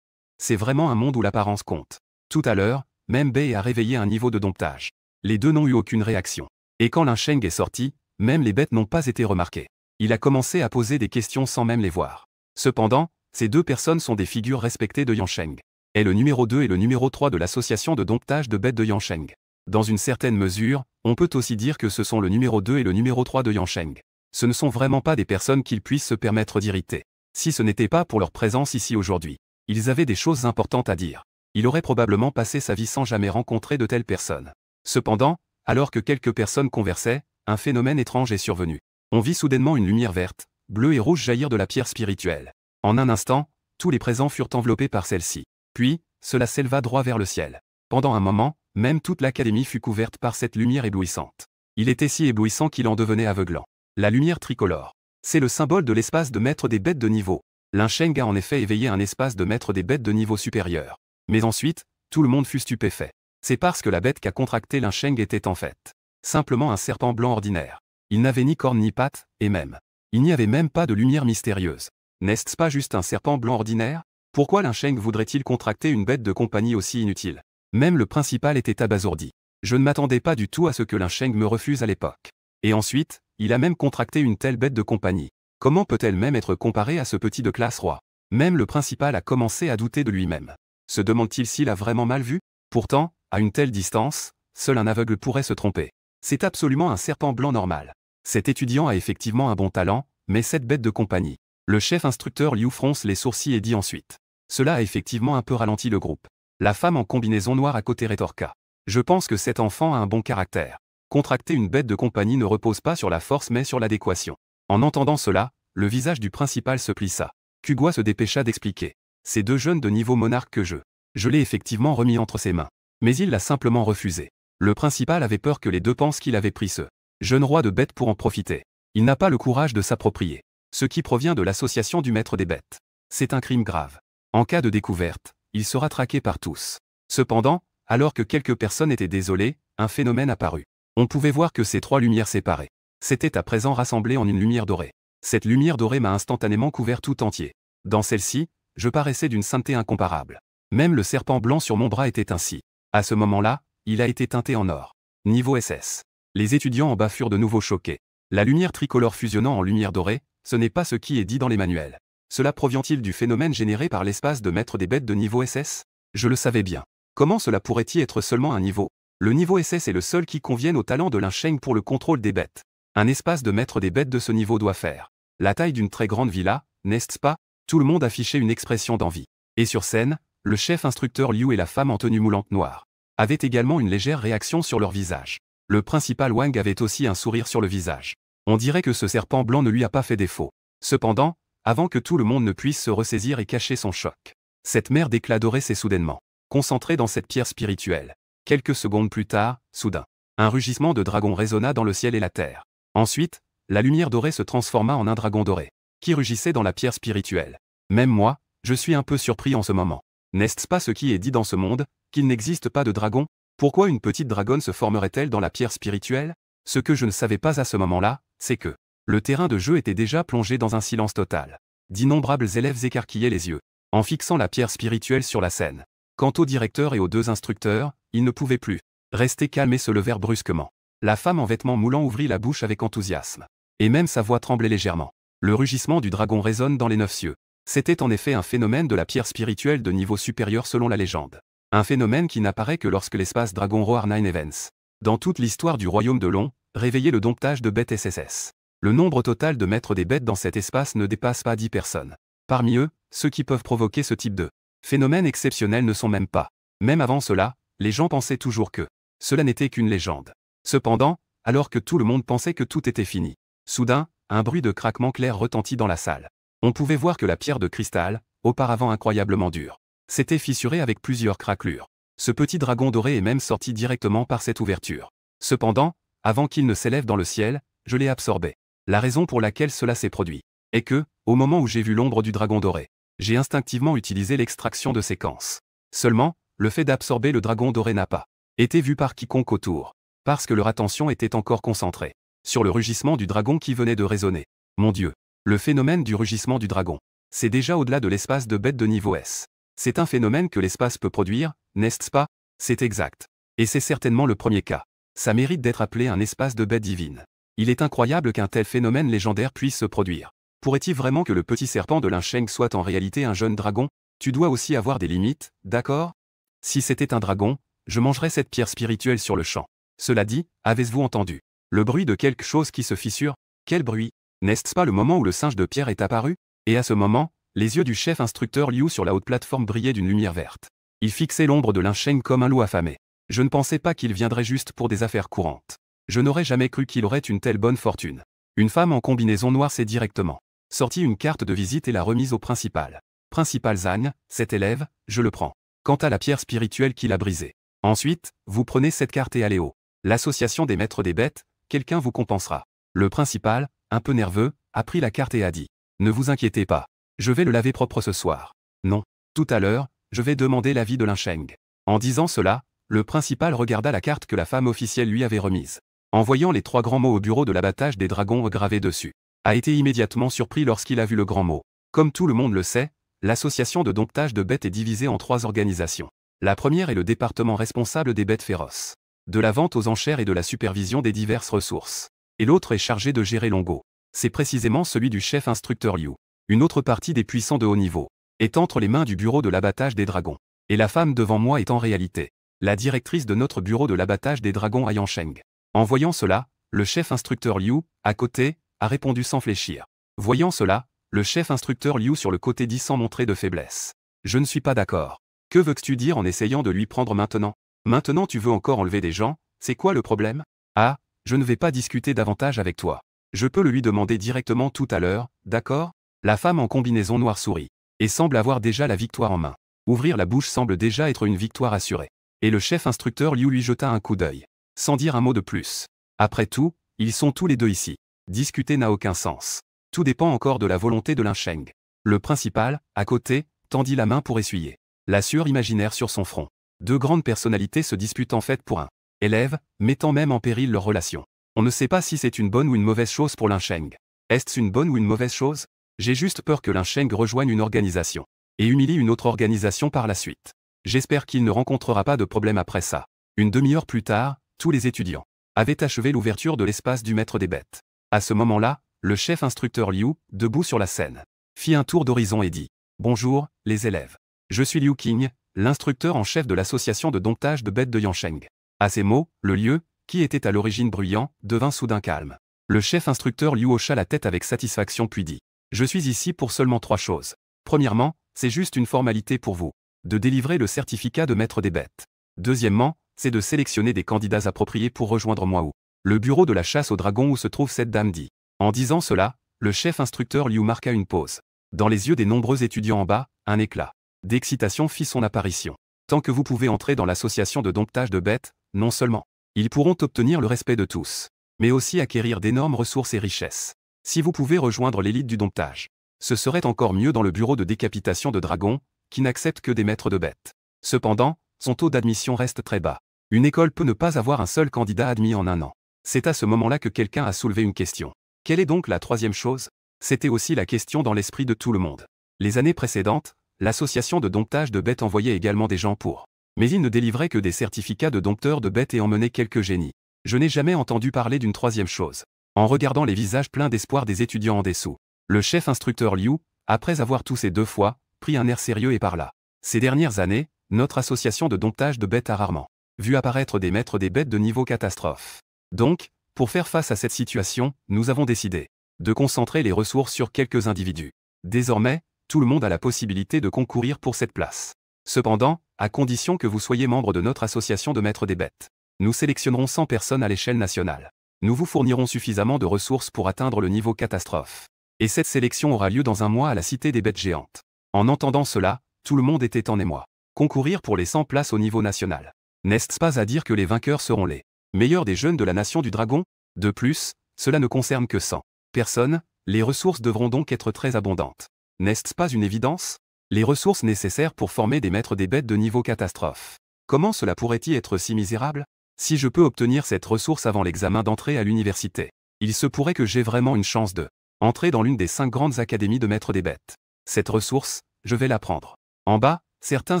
C'est vraiment un monde où l'apparence compte. Tout à l'heure, même Bei a réveillé un niveau de domptage. Les deux n'ont eu aucune réaction. Et quand Linsheng est sorti, même les bêtes n'ont pas été remarquées. Il a commencé à poser des questions sans même les voir. Cependant, ces deux personnes sont des figures respectées de Yansheng. Est le numéro 2 et le numéro 3 de l'association de domptage de bêtes de Yansheng. Dans une certaine mesure, on peut aussi dire que ce sont le numéro 2 et le numéro 3 de Yansheng. Ce ne sont vraiment pas des personnes qu'ils puissent se permettre d'irriter. Si ce n'était pas pour leur présence ici aujourd'hui, ils avaient des choses importantes à dire. Il aurait probablement passé sa vie sans jamais rencontrer de telles personnes. Cependant, alors que quelques personnes conversaient, un phénomène étrange est survenu. On vit soudainement une lumière verte, bleue et rouge jaillir de la pierre spirituelle. En un instant, tous les présents furent enveloppés par celle-ci. Puis, cela s'éleva droit vers le ciel. Pendant un moment, même toute l'académie fut couverte par cette lumière éblouissante. Il était si éblouissant qu'il en devenait aveuglant. La lumière tricolore. C'est le symbole de l'espace de maître des bêtes de niveau. Linsheng a en effet éveillé un espace de maître des bêtes de niveau supérieur. Mais ensuite, tout le monde fut stupéfait. C'est parce que la bête qu'a contracté Linsheng était en fait simplement un serpent blanc ordinaire. Il n'avait ni cornes ni pattes, et même, il n'y avait même pas de lumière mystérieuse. N'est-ce pas juste un serpent blanc ordinaire? Pourquoi Linsheng voudrait-il contracter une bête de compagnie aussi inutile? Même le principal était abasourdi. Je ne m'attendais pas du tout à ce que Linsheng me refuse à l'époque. Et ensuite, il a même contracté une telle bête de compagnie. Comment peut-elle même être comparée à ce petit de classe roi? Même le principal a commencé à douter de lui-même. Se demande-t-il s'il a vraiment mal vu? Pourtant, à une telle distance, seul un aveugle pourrait se tromper. C'est absolument un serpent blanc normal. Cet étudiant a effectivement un bon talent, mais cette bête de compagnie. Le chef instructeur Liu fronce les sourcils et dit ensuite. Cela a effectivement un peu ralenti le groupe. La femme en combinaison noire à côté rétorqua. Je pense que cet enfant a un bon caractère. Contracter une bête de compagnie ne repose pas sur la force mais sur l'adéquation. En entendant cela, le visage du principal se plissa. Kugwa se dépêcha d'expliquer. Ces deux jeunes de niveau monarque que je l'ai effectivement remis entre ses mains. Mais il l'a simplement refusé. Le principal avait peur que les deux pensent qu'il avait pris ce jeune roi de bêtes pour en profiter. Il n'a pas le courage de s'approprier ce qui provient de l'association du maître des bêtes. C'est un crime grave. En cas de découverte, il sera traqué par tous. Cependant, alors que quelques personnes étaient désolées, un phénomène apparut. On pouvait voir que ces trois lumières séparées s'étaient à présent rassemblées en une lumière dorée. Cette lumière dorée m'a instantanément couvert tout entier. Dans celle-ci, je paraissais d'une sainteté incomparable. Même le serpent blanc sur mon bras était ainsi. À ce moment-là, il a été teinté en or. Niveau SS. Les étudiants en bas furent de nouveau choqués. La lumière tricolore fusionnant en lumière dorée, ce n'est pas ce qui est dit dans les manuels. Cela provient-il du phénomène généré par l'espace de maître des bêtes de niveau SS? Je le savais bien. Comment cela pourrait-il être seulement un niveau? Le niveau SS est le seul qui convienne au talent de Linsheng pour le contrôle des bêtes. Un espace de maître des bêtes de ce niveau doit faire la taille d'une très grande villa, n'est-ce pas? Tout le monde affichait une expression d'envie. Et sur scène, le chef instructeur Liu et la femme en tenue moulante noire avaient également une légère réaction sur leur visage. Le principal Wang avait aussi un sourire sur le visage. On dirait que ce serpent blanc ne lui a pas fait défaut. Cependant, avant que tout le monde ne puisse se ressaisir et cacher son choc, cette mer d'éclat doré s'est soudainement concentrée dans cette pierre spirituelle. Quelques secondes plus tard, soudain, un rugissement de dragon résonna dans le ciel et la terre. Ensuite, la lumière dorée se transforma en un dragon doré, qui rugissait dans la pierre spirituelle. Même moi, je suis un peu surpris en ce moment. N'est-ce pas ce qui est dit dans ce monde, qu'il n'existe pas de dragon? Pourquoi une petite dragonne se formerait-elle dans la pierre spirituelle? Ce que je ne savais pas à ce moment-là, c'est que le terrain de jeu était déjà plongé dans un silence total. D'innombrables élèves écarquillaient les yeux, en fixant la pierre spirituelle sur la scène. Quant au directeur et aux deux instructeurs, ils ne pouvaient plus rester calmes et se levèrent brusquement. La femme en vêtements moulants ouvrit la bouche avec enthousiasme. Et même sa voix tremblait légèrement. Le rugissement du dragon résonne dans les 9 cieux. C'était en effet un phénomène de la pierre spirituelle de niveau supérieur selon la légende. Un phénomène qui n'apparaît que lorsque l'espace Dragon Roar 9 Events, dans toute l'histoire du royaume de Long, réveillait le domptage de bêtes SSS. Le nombre total de maîtres des bêtes dans cet espace ne dépasse pas 10 personnes. Parmi eux, ceux qui peuvent provoquer ce type de phénomène exceptionnel ne sont même pas. Même avant cela, les gens pensaient toujours que cela n'était qu'une légende. Cependant, alors que tout le monde pensait que tout était fini, soudain, un bruit de craquement clair retentit dans la salle. On pouvait voir que la pierre de cristal, auparavant incroyablement dure, s'était fissurée avec plusieurs craquelures. Ce petit dragon doré est même sorti directement par cette ouverture. Cependant, avant qu'il ne s'élève dans le ciel, je l'ai absorbé. La raison pour laquelle cela s'est produit est que, au moment où j'ai vu l'ombre du dragon doré, j'ai instinctivement utilisé l'extraction de séquence. Seulement, le fait d'absorber le dragon doré n'a pas été vu par quiconque autour, parce que leur attention était encore concentrée sur le rugissement du dragon qui venait de résonner. Mon Dieu, le phénomène du rugissement du dragon, c'est déjà au-delà de l'espace de bête de niveau S. C'est un phénomène que l'espace peut produire, n'est-ce pas? C'est exact. Et c'est certainement le premier cas. Ça mérite d'être appelé un espace de bête divine. Il est incroyable qu'un tel phénomène légendaire puisse se produire. Pourrait-il vraiment que le petit serpent de Linsheng soit en réalité un jeune dragon? Tu dois aussi avoir des limites, d'accord? Si c'était un dragon, je mangerais cette pierre spirituelle sur le champ. Cela dit, avez-vous entendu le bruit de quelque chose qui se fissure? Quel bruit? N'est-ce pas le moment où le singe de pierre est apparu? Et à ce moment, les yeux du chef instructeur Liu sur la haute plateforme brillaient d'une lumière verte. Il fixait l'ombre de Linsheng comme un loup affamé. Je ne pensais pas qu'il viendrait juste pour des affaires courantes. Je n'aurais jamais cru qu'il aurait une telle bonne fortune. Une femme en combinaison noire s'est directement sorti une carte de visite et l'a remise au principal. Principal Zhang, cet élève, je le prends. Quant à la pierre spirituelle qu'il a brisée. Ensuite, vous prenez cette carte et allez au l'association des maîtres des bêtes, quelqu'un vous compensera. Le principal, un peu nerveux, a pris la carte et a dit. Ne vous inquiétez pas. Je vais le laver propre ce soir. Non. Tout à l'heure, je vais demander l'avis de Linsheng. En disant cela, le principal regarda la carte que la femme officielle lui avait remise. En voyant les 3 grands mots au bureau de l'abattage des dragons gravés dessus, a été immédiatement surpris lorsqu'il a vu le grand mot. Comme tout le monde le sait, l'association de domptage de bêtes est divisée en 3 organisations. La première est le département responsable des bêtes féroces, de la vente aux enchères et de la supervision des diverses ressources. Et l'autre est chargé de gérer Longo. C'est précisément celui du chef instructeur Liu. Une autre partie des puissants de haut niveau est entre les mains du bureau de l'abattage des dragons. Et la femme devant moi est en réalité la directrice de notre bureau de l'abattage des dragons à Yansheng. En voyant cela, le chef instructeur Liu, à côté, a répondu sans fléchir. Voyant cela, le chef instructeur Liu sur le côté dit sans montrer de faiblesse. Je ne suis pas d'accord. Que veux-tu dire en essayant de lui prendre maintenant? Maintenant tu veux encore enlever des gens? C'est quoi le problème? Ah, je ne vais pas discuter davantage avec toi. Je peux le lui demander directement tout à l'heure, d'accord? La femme en combinaison noire sourit, et semble avoir déjà la victoire en main. Ouvrir la bouche semble déjà être une victoire assurée. Et le chef instructeur Liu lui jeta un coup d'œil, sans dire un mot de plus. Après tout, ils sont tous les deux ici. Discuter n'a aucun sens. Tout dépend encore de la volonté de Linsheng. Le principal, à côté, tendit la main pour essuyer la sueur imaginaire sur son front. 2 grandes personnalités se disputent en fait pour un élève, mettant même en péril leur relation. On ne sait pas si c'est une bonne ou une mauvaise chose pour Linsheng. Est-ce une bonne ou une mauvaise chose? J'ai juste peur que Linsheng rejoigne une organisation et humilie une autre organisation par la suite. J'espère qu'il ne rencontrera pas de problème après ça. Une demi-heure plus tard, tous les étudiants avaient achevé l'ouverture de l'espace du maître des bêtes. À ce moment-là, le chef instructeur Liu, debout sur la scène, fit un tour d'horizon et dit « Bonjour, les élèves. Je suis Liu Qing, l'instructeur en chef de l'association de domptage de bêtes de Yansheng. » À ces mots, le lieu, qui était à l'origine bruyant, devint soudain calme. Le chef instructeur Liu hocha la tête avec satisfaction puis dit « Je suis ici pour seulement 3 choses. Premièrement, c'est juste une formalité pour vous, de délivrer le certificat de maître des bêtes. Deuxièmement, c'est de sélectionner des candidats appropriés pour rejoindre moi ou le bureau de la chasse aux dragons où se trouve cette dame dit. » En disant cela, le chef instructeur Liu marqua une pause. Dans les yeux des nombreux étudiants en bas, un éclat d'excitation fit son apparition. Tant que vous pouvez entrer dans l'association de domptage de bêtes, non seulement ils pourront obtenir le respect de tous, mais aussi acquérir d'énormes ressources et richesses. Si vous pouvez rejoindre l'élite du domptage, ce serait encore mieux dans le bureau de décapitation de dragons, qui n'accepte que des maîtres de bêtes. Cependant, son taux d'admission reste très bas. Une école peut ne pas avoir un seul candidat admis en un an. C'est à ce moment-là que quelqu'un a soulevé une question. Quelle est donc la 3e chose? C'était aussi la question dans l'esprit de tout le monde. Les années précédentes, l'association de domptage de bêtes envoyait également des gens pour. Mais ils ne délivraient que des certificats de dompteurs de bêtes et emmenaient quelques génies. Je n'ai jamais entendu parler d'une 3e chose. En regardant les visages pleins d'espoir des étudiants en dessous, le chef instructeur Liu, après avoir toussé 2 fois, prit un air sérieux et parla. Ces dernières années, notre association de domptage de bêtes a rarement vu apparaître des maîtres des bêtes de niveau catastrophe. Donc, pour faire face à cette situation, nous avons décidé de concentrer les ressources sur quelques individus. Désormais, tout le monde a la possibilité de concourir pour cette place. Cependant, à condition que vous soyez membre de notre association de maîtres des bêtes, nous sélectionnerons 100 personnes à l'échelle nationale. Nous vous fournirons suffisamment de ressources pour atteindre le niveau catastrophe. Et cette sélection aura lieu dans un mois à la Cité des Bêtes Géantes. En entendant cela, tout le monde était en émoi. Concourir pour les 100 places au niveau national. N'est-ce pas à dire que les vainqueurs seront les meilleurs des jeunes de la nation du dragon? De plus, cela ne concerne que 100 personnes, Les ressources devront donc être très abondantes. N'est-ce pas une évidence? Les ressources nécessaires pour former des maîtres des bêtes de niveau catastrophe. Comment cela pourrait-il être si misérable? Si je peux obtenir cette ressource avant l'examen d'entrée à l'université, il se pourrait que j'ai vraiment une chance de entrer dans l'une des 5 grandes académies de maîtres des bêtes. Cette ressource, je vais la prendre. En bas, certains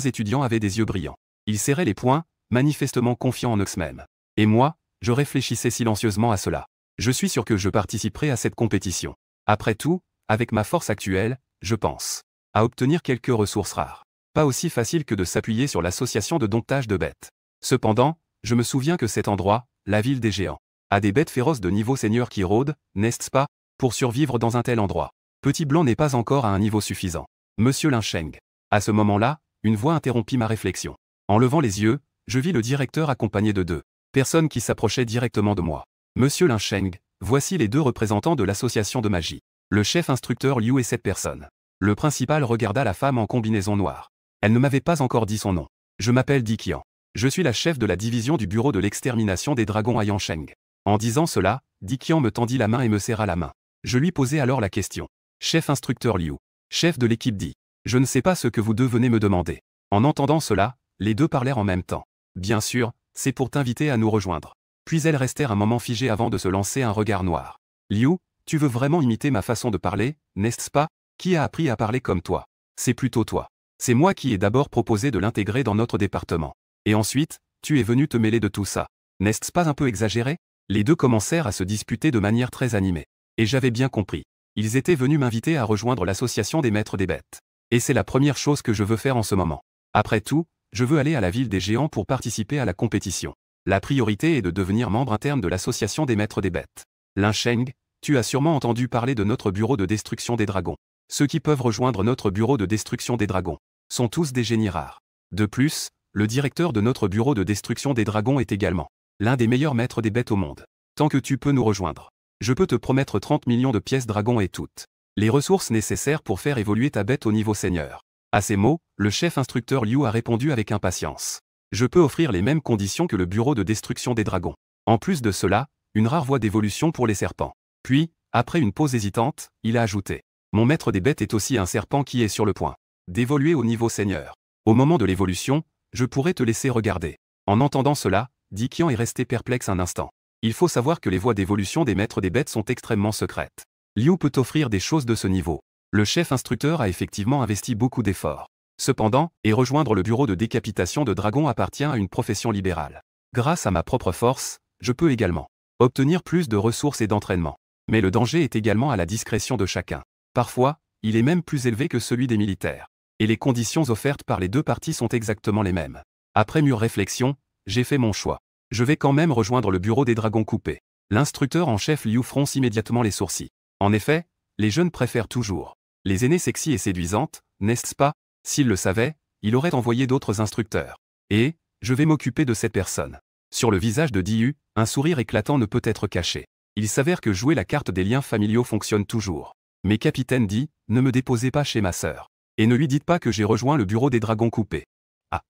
étudiants avaient des yeux brillants. Ils serraient les poings, manifestement confiants en eux-mêmes. Et moi, je réfléchissais silencieusement à cela. Je suis sûr que je participerai à cette compétition. Après tout, avec ma force actuelle, je pense à obtenir quelques ressources rares. Pas aussi facile que de s'appuyer sur l'association de domptage de bêtes. Cependant, je me souviens que cet endroit, la ville des géants, a des bêtes féroces de niveau seigneur qui rôdent, n'est-ce pas, pour survivre dans un tel endroit. Petit Blanc n'est pas encore à un niveau suffisant. Monsieur Lincheng. À ce moment-là, une voix interrompit ma réflexion. En levant les yeux, je vis le directeur accompagné de 2 personnes qui s'approchaient directement de moi. Monsieur Lincheng, voici les 2 représentants de l'association de magie. Le chef instructeur Liu et cette personne. Le principal regarda la femme en combinaison noire. Elle ne m'avait pas encore dit son nom. Je m'appelle Di Qian. Je suis la chef de la division du bureau de l'extermination des dragons à Yansheng. En disant cela, Di Qian me tendit la main et me serra la main. Je lui posai alors la question. Chef instructeur Liu. Chef de l'équipe Di. Je ne sais pas ce que vous 2 venez me demander. En entendant cela, les 2 parlèrent en même temps. Bien sûr, c'est pour t'inviter à nous rejoindre. Puis elles restèrent un moment figées avant de se lancer un regard noir. Liu, tu veux vraiment imiter ma façon de parler, n'est-ce pas? Qui a appris à parler comme toi? C'est plutôt toi. C'est moi qui ai d'abord proposé de l'intégrer dans notre département. Et ensuite, tu es venu te mêler de tout ça. N'est-ce pas un peu exagéré? Les 2 commencèrent à se disputer de manière très animée. Et j'avais bien compris. Ils étaient venus m'inviter à rejoindre l'association des maîtres des bêtes. Et c'est la première chose que je veux faire en ce moment. Après tout, je veux aller à la ville des géants pour participer à la compétition. La priorité est de devenir membre interne de l'association des maîtres des bêtes. Lincheng, tu as sûrement entendu parler de notre bureau de destruction des dragons. Ceux qui peuvent rejoindre notre bureau de destruction des dragons sont tous des génies rares. De plus, le directeur de notre bureau de destruction des dragons est également l'un des meilleurs maîtres des bêtes au monde. Tant que tu peux nous rejoindre, je peux te promettre 30 millions de pièces dragons et toutes les ressources nécessaires pour faire évoluer ta bête au niveau seigneur. À ces mots, le chef instructeur Liu a répondu avec impatience. Je peux offrir les mêmes conditions que le bureau de destruction des dragons. En plus de cela, une rare voie d'évolution pour les serpents. Puis, après une pause hésitante, il a ajouté. Mon maître des bêtes est aussi un serpent qui est sur le point d'évoluer au niveau seigneur. Au moment de l'évolution, je pourrais te laisser regarder. En entendant cela, Di Qian est resté perplexe un instant. Il faut savoir que les voies d'évolution des maîtres des bêtes sont extrêmement secrètes. Liu peut offrir des choses de ce niveau. Le chef instructeur a effectivement investi beaucoup d'efforts. Cependant, et rejoindre le bureau de décapitation de dragons appartient à une profession libérale. Grâce à ma propre force, je peux également obtenir plus de ressources et d'entraînement. Mais le danger est également à la discrétion de chacun. Parfois, il est même plus élevé que celui des militaires. Et les conditions offertes par les 2 parties sont exactement les mêmes. Après mûre réflexion, j'ai fait mon choix. Je vais quand même rejoindre le bureau des dragons coupés. L'instructeur en chef Liu fronce immédiatement les sourcils. En effet, les jeunes préfèrent toujours les aînés sexy et séduisantes, n'est-ce pas? S'il le savait, il aurait envoyé d'autres instructeurs. Et, je vais m'occuper de cette personne. Sur le visage de Diu, un sourire éclatant ne peut être caché. Il s'avère que jouer la carte des liens familiaux fonctionne toujours. Mais capitaine Di, ne me déposez pas chez ma sœur. Et ne lui dites pas que j'ai rejoint le bureau des dragons coupés. Ah.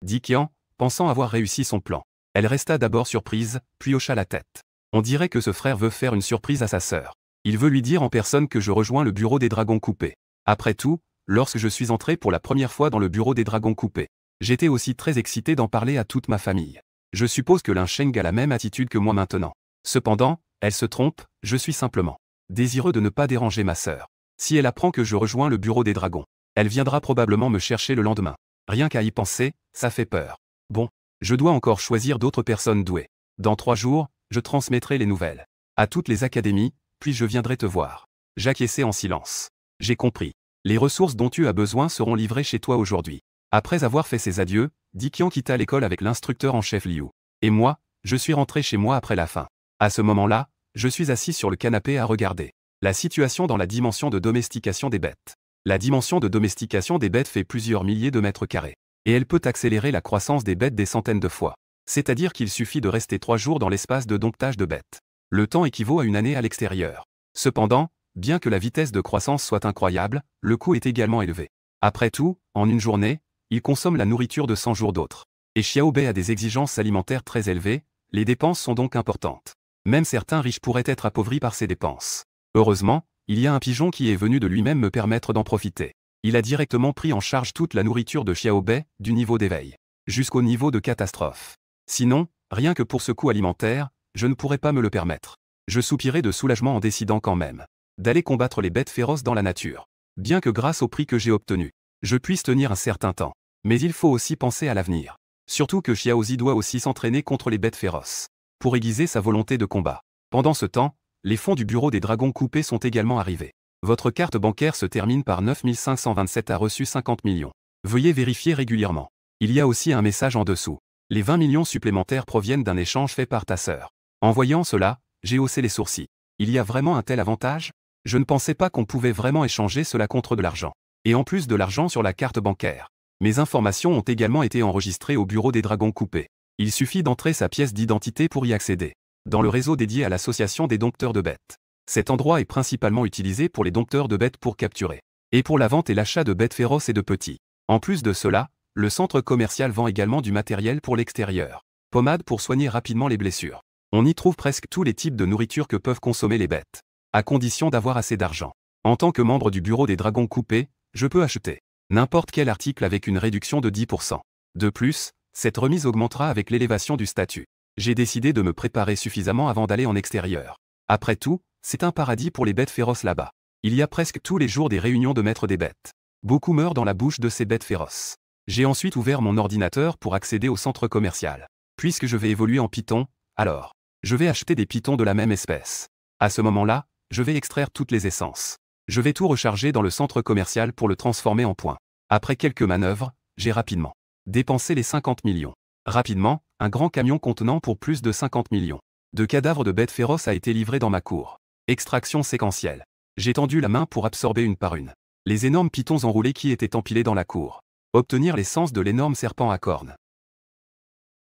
Di Qian, pensant avoir réussi son plan. Elle resta d'abord surprise, puis hocha la tête. On dirait que ce frère veut faire une surprise à sa sœur. Il veut lui dire en personne que je rejoins le bureau des dragons coupés. Après tout, lorsque je suis entré pour la première fois dans le bureau des dragons coupés, j'étais aussi très excité d'en parler à toute ma famille. Je suppose que Lincheng a la même attitude que moi maintenant. Cependant, elle se trompe, je suis simplement désireux de ne pas déranger ma sœur. Si elle apprend que je rejoins le bureau des dragons, elle viendra probablement me chercher le lendemain. Rien qu'à y penser, ça fait peur. Bon, je dois encore choisir d'autres personnes douées. Dans 3 jours, je transmettrai les nouvelles à toutes les académies, puis je viendrai te voir. J'acquiesçai en silence. J'ai compris. Les ressources dont tu as besoin seront livrées chez toi aujourd'hui. Après avoir fait ses adieux, Di Qian quitta l'école avec l'instructeur en chef Liu. Et moi, je suis rentré chez moi après la fin. À ce moment-là, je suis assis sur le canapé à regarder la situation dans la dimension de domestication des bêtes. La dimension de domestication des bêtes fait plusieurs milliers de mètres carrés. Et elle peut accélérer la croissance des bêtes des centaines de fois. C'est-à-dire qu'il suffit de rester 3 jours dans l'espace de domptage de bêtes. Le temps équivaut à une année à l'extérieur. Cependant, bien que la vitesse de croissance soit incroyable, le coût est également élevé. Après tout, en une journée, il consomme la nourriture de 100 jours d'autres. Et Xiaobei a des exigences alimentaires très élevées, les dépenses sont donc importantes. Même certains riches pourraient être appauvris par ces dépenses. Heureusement, il y a un pigeon qui est venu de lui-même me permettre d'en profiter. Il a directement pris en charge toute la nourriture de Xiaobei, du niveau d'éveil jusqu'au niveau de catastrophe. Sinon, rien que pour ce coût alimentaire, je ne pourrais pas me le permettre. Je soupirais de soulagement en décidant quand même d'aller combattre les bêtes féroces dans la nature. Bien que grâce au prix que j'ai obtenu, je puisse tenir un certain temps. Mais il faut aussi penser à l'avenir. Surtout que Xiaozi doit aussi s'entraîner contre les bêtes féroces pour aiguiser sa volonté de combat. Pendant ce temps, les fonds du bureau des dragons coupés sont également arrivés. Votre carte bancaire se termine par 9527 a reçu 50 millions. Veuillez vérifier régulièrement. Il y a aussi un message en dessous. Les 20 millions supplémentaires proviennent d'un échange fait par ta sœur. En voyant cela, j'ai haussé les sourcils. Il y a vraiment un tel avantage? Je ne pensais pas qu'on pouvait vraiment échanger cela contre de l'argent. Et en plus de l'argent sur la carte bancaire. Mes informations ont également été enregistrées au bureau des dragons coupés. Il suffit d'entrer sa pièce d'identité pour y accéder. Dans le réseau dédié à l'association des dompteurs de bêtes. Cet endroit est principalement utilisé pour les dompteurs de bêtes pour capturer. Et pour la vente et l'achat de bêtes féroces et de petits. En plus de cela, le centre commercial vend également du matériel pour l'extérieur. Pommade pour soigner rapidement les blessures. On y trouve presque tous les types de nourriture que peuvent consommer les bêtes. À condition d'avoir assez d'argent. En tant que membre du bureau des dragons coupés, je peux acheter n'importe quel article avec une réduction de 10%. De plus, cette remise augmentera avec l'élévation du statut. J'ai décidé de me préparer suffisamment avant d'aller en extérieur. Après tout, c'est un paradis pour les bêtes féroces là-bas. Il y a presque tous les jours des réunions de maîtres des bêtes. Beaucoup meurent dans la bouche de ces bêtes féroces. J'ai ensuite ouvert mon ordinateur pour accéder au centre commercial. Puisque je vais évoluer en python, alors, je vais acheter des pythons de la même espèce. À ce moment-là, je vais extraire toutes les essences. Je vais tout recharger dans le centre commercial pour le transformer en points. Après quelques manœuvres, j'ai rapidement dépensé les 50 millions. Rapidement, un grand camion contenant pour plus de 50 millions de cadavres de bêtes féroces a été livré dans ma cour. Extraction séquentielle. J'ai tendu la main pour absorber une par une les énormes pythons enroulés qui étaient empilés dans la cour. Obtenir l'essence de l'énorme serpent à cornes.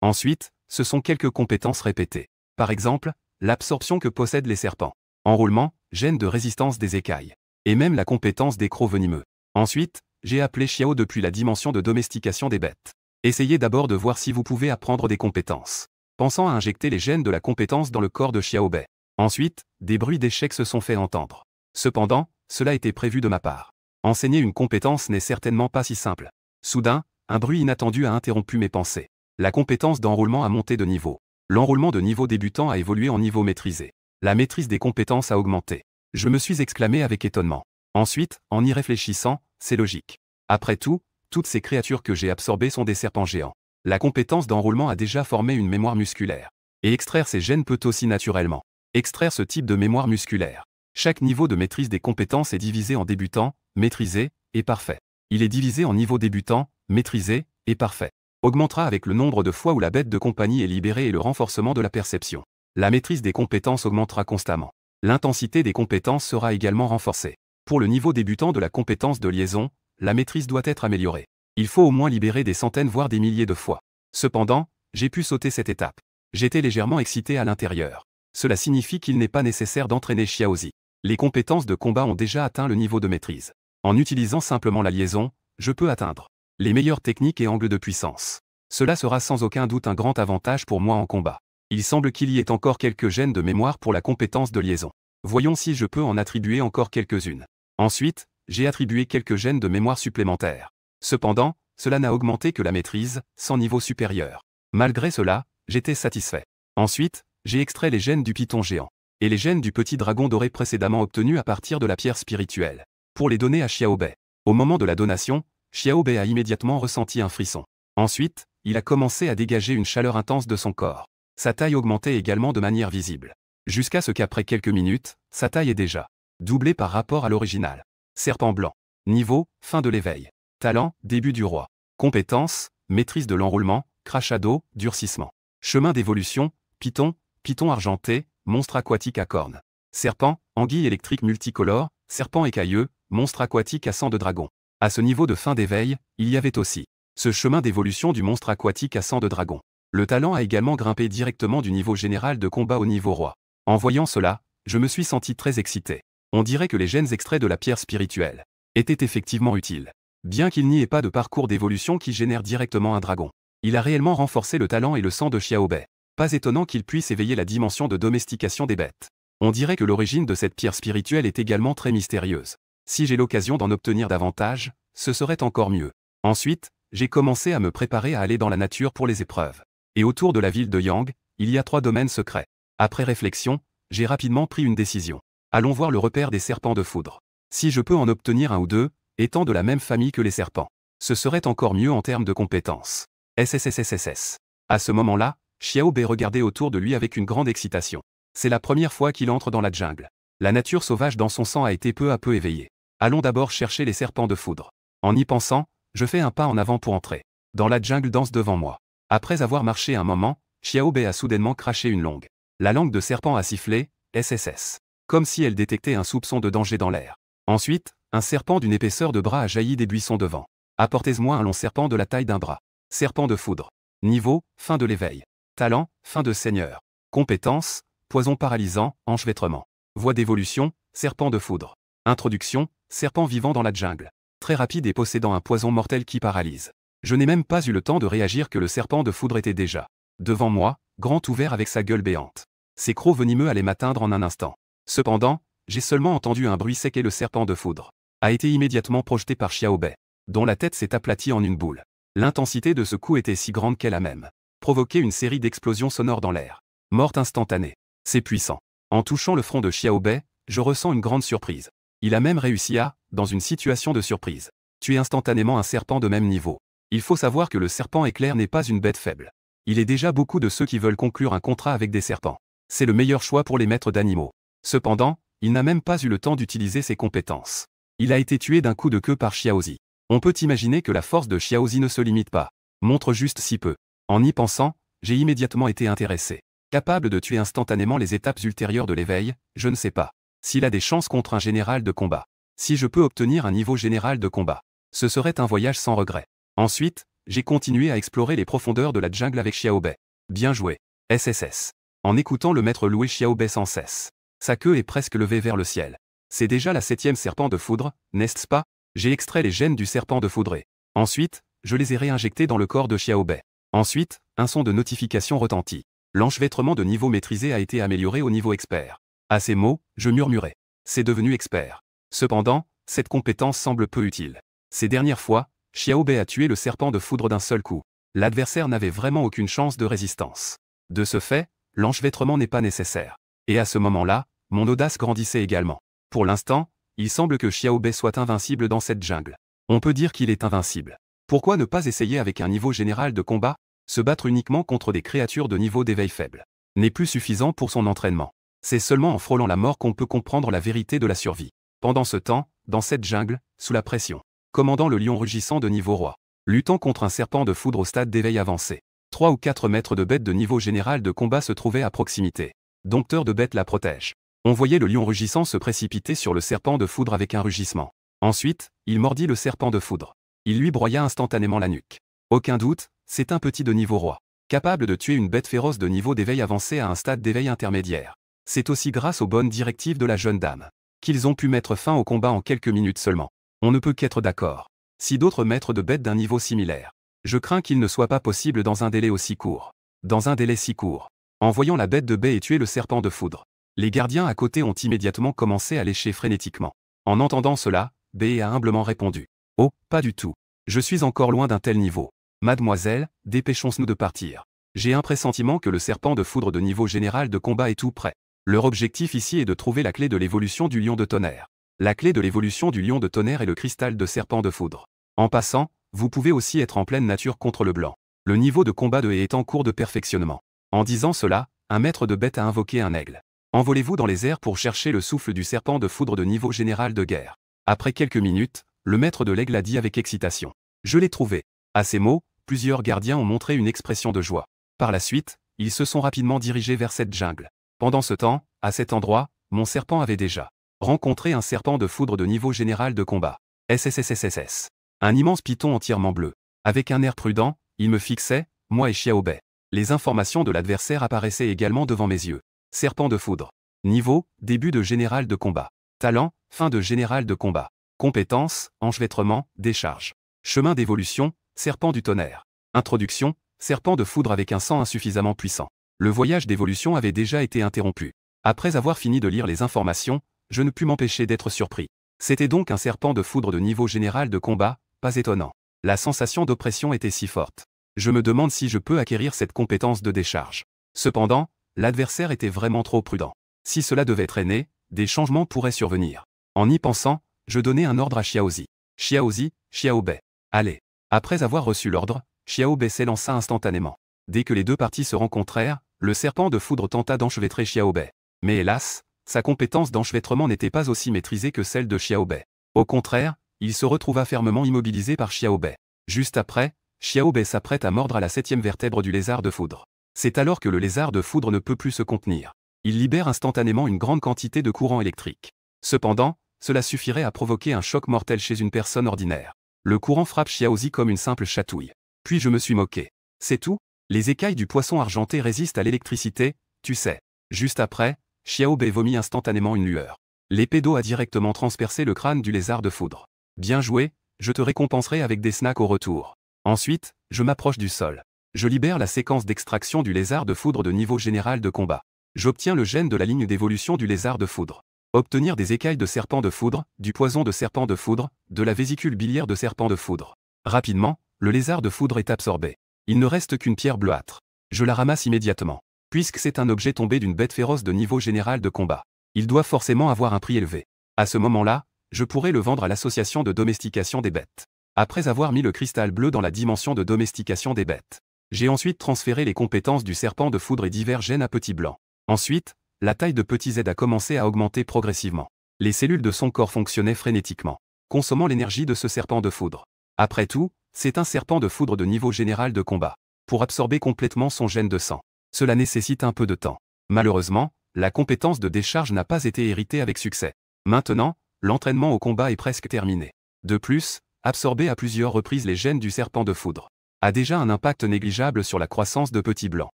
Ensuite, ce sont quelques compétences répétées. Par exemple, l'absorption que possèdent les serpents. Enroulement, gène de résistance des écailles. Et même la compétence des crocs venimeux. Ensuite, j'ai appelé Xiao depuis la dimension de domestication des bêtes. Essayez d'abord de voir si vous pouvez apprendre des compétences. Pensant à injecter les gènes de la compétence dans le corps de Xiaobei. Ensuite, des bruits d'échecs se sont fait entendre. Cependant, cela était prévu de ma part. Enseigner une compétence n'est certainement pas si simple. Soudain, un bruit inattendu a interrompu mes pensées. La compétence d'enroulement a monté de niveau. L'enroulement de niveau débutant a évolué en niveau maîtrisé. La maîtrise des compétences a augmenté. Je me suis exclamé avec étonnement. Ensuite, en y réfléchissant, c'est logique. Après tout, toutes ces créatures que j'ai absorbées sont des serpents géants. La compétence d'enroulement a déjà formé une mémoire musculaire. Et extraire ces gènes peut aussi naturellement extraire ce type de mémoire musculaire. Chaque niveau de maîtrise des compétences est divisé en débutant, maîtrisé, et parfait. Il est divisé en niveau débutant, maîtrisé, et parfait. Augmentera avec le nombre de fois où la bête de compagnie est libérée et le renforcement de la perception. La maîtrise des compétences augmentera constamment. L'intensité des compétences sera également renforcée. Pour le niveau débutant de la compétence de liaison, la maîtrise doit être améliorée. Il faut au moins libérer des centaines voire des milliers de fois. Cependant, j'ai pu sauter cette étape. J'étais légèrement excité à l'intérieur. Cela signifie qu'il n'est pas nécessaire d'entraîner Xiaozi. Les compétences de combat ont déjà atteint le niveau de maîtrise. En utilisant simplement la liaison, je peux atteindre les meilleures techniques et angles de puissance. Cela sera sans aucun doute un grand avantage pour moi en combat. Il semble qu'il y ait encore quelques gènes de mémoire pour la compétence de liaison. Voyons si je peux en attribuer encore quelques-unes. Ensuite, j'ai attribué quelques gènes de mémoire supplémentaires. Cependant, cela n'a augmenté que la maîtrise, sans niveau supérieur. Malgré cela, j'étais satisfait. Ensuite, j'ai extrait les gènes du python géant et les gènes du petit dragon doré précédemment obtenus à partir de la pierre spirituelle, pour les donner à Xiaobei. Au moment de la donation, Xiaobei a immédiatement ressenti un frisson. Ensuite, il a commencé à dégager une chaleur intense de son corps. Sa taille augmentait également de manière visible. Jusqu'à ce qu'après quelques minutes, sa taille est déjà doublée par rapport à l'original. Serpent blanc. Niveau, fin de l'éveil. Talent, début du roi. Compétences, maîtrise de l'enroulement, crachat d'eau, durcissement. Chemin d'évolution, python, python argenté, monstre aquatique à cornes. Serpent, anguille électrique multicolore, serpent écailleux, monstre aquatique à sang de dragon. À ce niveau de fin d'éveil, il y avait aussi ce chemin d'évolution du monstre aquatique à sang de dragon. Le talent a également grimpé directement du niveau général de combat au niveau roi. En voyant cela, je me suis senti très excité. On dirait que les gènes extraits de la pierre spirituelle étaient effectivement utiles. Bien qu'il n'y ait pas de parcours d'évolution qui génère directement un dragon. Il a réellement renforcé le talent et le sang de Xiaobei. Pas étonnant qu'il puisse éveiller la dimension de domestication des bêtes. On dirait que l'origine de cette pierre spirituelle est également très mystérieuse. Si j'ai l'occasion d'en obtenir davantage, ce serait encore mieux. Ensuite, j'ai commencé à me préparer à aller dans la nature pour les épreuves. Et autour de la ville de Yang, il y a 3 domaines secrets. Après réflexion, j'ai rapidement pris une décision. Allons voir le repère des serpents de foudre. Si je peux en obtenir un ou deux, étant de la même famille que les serpents, ce serait encore mieux en termes de compétences. SSSSSS. À ce moment-là, Xiao Bei regardait autour de lui avec une grande excitation. C'est la première fois qu'il entre dans la jungle. La nature sauvage dans son sang a été peu à peu éveillée. Allons d'abord chercher les serpents de foudre. En y pensant, je fais un pas en avant pour entrer. Dans la jungle danse devant moi. Après avoir marché un moment, Xiao Bei a soudainement craché une longue. La langue de serpent a sifflé, SSS. Comme si elle détectait un soupçon de danger dans l'air. Ensuite, un serpent d'une épaisseur de bras a jailli des buissons devant. Apportez-moi un long serpent de la taille d'un bras. Serpent de foudre. Niveau, fin de l'éveil. Talent, fin de seigneur. Compétence, poison paralysant, enchevêtrement. Voie d'évolution, serpent de foudre. Introduction, serpent vivant dans la jungle. Très rapide et possédant un poison mortel qui paralyse. Je n'ai même pas eu le temps de réagir que le serpent de foudre était déjà devant moi, grand ouvert avec sa gueule béante. Ses crocs venimeux allaient m'atteindre en un instant. Cependant, j'ai seulement entendu un bruit sec et le serpent de foudre a été immédiatement projeté par Xiao Bei, dont la tête s'est aplatie en une boule. L'intensité de ce coup était si grande qu'elle a même provoqué une série d'explosions sonores dans l'air. Morte instantanée. C'est puissant. En touchant le front de Xiao Bei, je ressens une grande surprise. Il a même réussi à, dans une situation de surprise, tuer instantanément un serpent de même niveau. Il faut savoir que le serpent éclair n'est pas une bête faible. Il est déjà beaucoup de ceux qui veulent conclure un contrat avec des serpents. C'est le meilleur choix pour les maîtres d'animaux. Cependant, il n'a même pas eu le temps d'utiliser ses compétences. Il a été tué d'un coup de queue par Xiaozi. On peut imaginer que la force de Xiaozi ne se limite pas. Montre juste si peu. En y pensant, j'ai immédiatement été intéressé. Capable de tuer instantanément les étapes ultérieures de l'éveil, je ne sais pas. S'il a des chances contre un général de combat. Si je peux obtenir un niveau général de combat. Ce serait un voyage sans regret. Ensuite, j'ai continué à explorer les profondeurs de la jungle avec Xiao Bei. Bien joué. SSS. En écoutant le maître louer Xiao Bei sans cesse. Sa queue est presque levée vers le ciel. C'est déjà la 7e serpent de foudre, n'est-ce pas? J'ai extrait les gènes du serpent de foudré. Ensuite, je les ai réinjectés dans le corps de Xiao Bei. Ensuite, un son de notification retentit. L'enchevêtrement de niveau maîtrisé a été amélioré au niveau expert. À ces mots, je murmurai. C'est devenu expert. Cependant, cette compétence semble peu utile. Ces dernières fois, Xiao Bei a tué le serpent de foudre d'un seul coup. L'adversaire n'avait vraiment aucune chance de résistance. De ce fait, l'enchevêtrement n'est pas nécessaire. Et à ce moment-là, mon audace grandissait également. Pour l'instant, il semble que Xiao Bei soit invincible dans cette jungle. On peut dire qu'il est invincible. Pourquoi ne pas essayer avec un niveau général de combat? Se battre uniquement contre des créatures de niveau d'éveil faible n'est plus suffisant pour son entraînement. C'est seulement en frôlant la mort qu'on peut comprendre la vérité de la survie. Pendant ce temps, dans cette jungle, sous la pression, commandant le lion rugissant de niveau roi, luttant contre un serpent de foudre au stade d'éveil avancé. 3 ou 4 maîtres de bêtes de niveau général de combat se trouvaient à proximité. Dompteur de bêtes la protège. On voyait le lion rugissant se précipiter sur le serpent de foudre avec un rugissement. Ensuite, il mordit le serpent de foudre. Il lui broya instantanément la nuque. Aucun doute, c'est un petit de niveau roi, capable de tuer une bête féroce de niveau d'éveil avancé à un stade d'éveil intermédiaire. C'est aussi grâce aux bonnes directives de la jeune dame qu'ils ont pu mettre fin au combat en quelques minutes seulement. On ne peut qu'être d'accord. Si d'autres maîtres de bêtes d'un niveau similaire, je crains qu'il ne soit pas possible dans un délai aussi court. Dans un délai si court. En voyant la bête de baie et tuer le serpent de foudre, les gardiens à côté ont immédiatement commencé à lécher frénétiquement. En entendant cela, Bae a humblement répondu. Oh, pas du tout. Je suis encore loin d'un tel niveau. Mademoiselle, dépêchons-nous de partir. J'ai un pressentiment que le serpent de foudre de niveau général de combat est tout prêt. Leur objectif ici est de trouver la clé de l'évolution du lion de tonnerre. La clé de l'évolution du lion de tonnerre est le cristal de serpent de foudre. En passant, vous pouvez aussi être en pleine nature contre le blanc. Le niveau de combat de Hé est en cours de perfectionnement. En disant cela, un maître de bête a invoqué un aigle. Envolez-vous dans les airs pour chercher le souffle du serpent de foudre de niveau général de guerre. Après quelques minutes, le maître de l'aigle a dit avec excitation. Je l'ai trouvé. À ces mots, plusieurs gardiens ont montré une expression de joie. Par la suite, ils se sont rapidement dirigés vers cette jungle. Pendant ce temps, à cet endroit, mon serpent avait déjà rencontré un serpent de foudre de niveau général de combat. SSSSSS. Un immense python entièrement bleu. Avec un air prudent, il me fixait, moi et Xiao Bei. Les informations de l'adversaire apparaissaient également devant mes yeux. Serpent de foudre. Niveau, début de général de combat. Talent, fin de général de combat. Compétences, enchevêtrement, décharge. Chemin d'évolution, serpent du tonnerre. Introduction, serpent de foudre avec un sang insuffisamment puissant. Le voyage d'évolution avait déjà été interrompu. Après avoir fini de lire les informations, je ne pus m'empêcher d'être surpris. C'était donc un serpent de foudre de niveau général de combat, pas étonnant. La sensation d'oppression était si forte. Je me demande si je peux acquérir cette compétence de décharge. Cependant, l'adversaire était vraiment trop prudent. Si cela devait traîner, des changements pourraient survenir. En y pensant, je donnai un ordre à Xiaozi. Xiaozi, Xiaobei. Allez. Après avoir reçu l'ordre, Xiaobei s'élança instantanément. Dès que les deux parties se rencontrèrent, le serpent de foudre tenta d'enchevêtrer Xiaobei. Mais hélas, sa compétence d'enchevêtrement n'était pas aussi maîtrisée que celle de Xiaobei. Au contraire, il se retrouva fermement immobilisé par Xiaobei. Juste après, Xiaobei s'apprête à mordre à la 7e vertèbre du lézard de foudre. C'est alors que le lézard de foudre ne peut plus se contenir. Il libère instantanément une grande quantité de courant électrique. Cependant, cela suffirait à provoquer un choc mortel chez une personne ordinaire. Le courant frappe Xiaozi comme une simple chatouille. Puis je me suis moqué. C'est tout? Les écailles du poisson argenté résistent à l'électricité, tu sais. Juste après, Xiaobei vomit instantanément une lueur. L'épée d'eau a directement transpercé le crâne du lézard de foudre. Bien joué, je te récompenserai avec des snacks au retour. Ensuite, je m'approche du sol. Je libère la séquence d'extraction du lézard de foudre de niveau général de combat. J'obtiens le gène de la ligne d'évolution du lézard de foudre. Obtenir des écailles de serpent de foudre, du poison de serpent de foudre, de la vésicule biliaire de serpent de foudre. Rapidement, le lézard de foudre est absorbé. Il ne reste qu'une pierre bleuâtre. Je la ramasse immédiatement. Puisque c'est un objet tombé d'une bête féroce de niveau général de combat. Il doit forcément avoir un prix élevé. À ce moment-là, je pourrais le vendre à l'association de domestication des bêtes. Après avoir mis le cristal bleu dans la dimension de domestication des bêtes. J'ai ensuite transféré les compétences du serpent de foudre et divers gènes à Petit Blanc. Ensuite, la taille de Petit Z a commencé à augmenter progressivement. Les cellules de son corps fonctionnaient frénétiquement, consommant l'énergie de ce serpent de foudre. Après tout, c'est un serpent de foudre de niveau général de combat. Pour absorber complètement son gène de sang, cela nécessite un peu de temps. Malheureusement, la compétence de décharge n'a pas été héritée avec succès. Maintenant, l'entraînement au combat est presque terminé. De plus, absorber à plusieurs reprises les gènes du serpent de foudre a déjà un impact négligeable sur la croissance de Petit Blanc.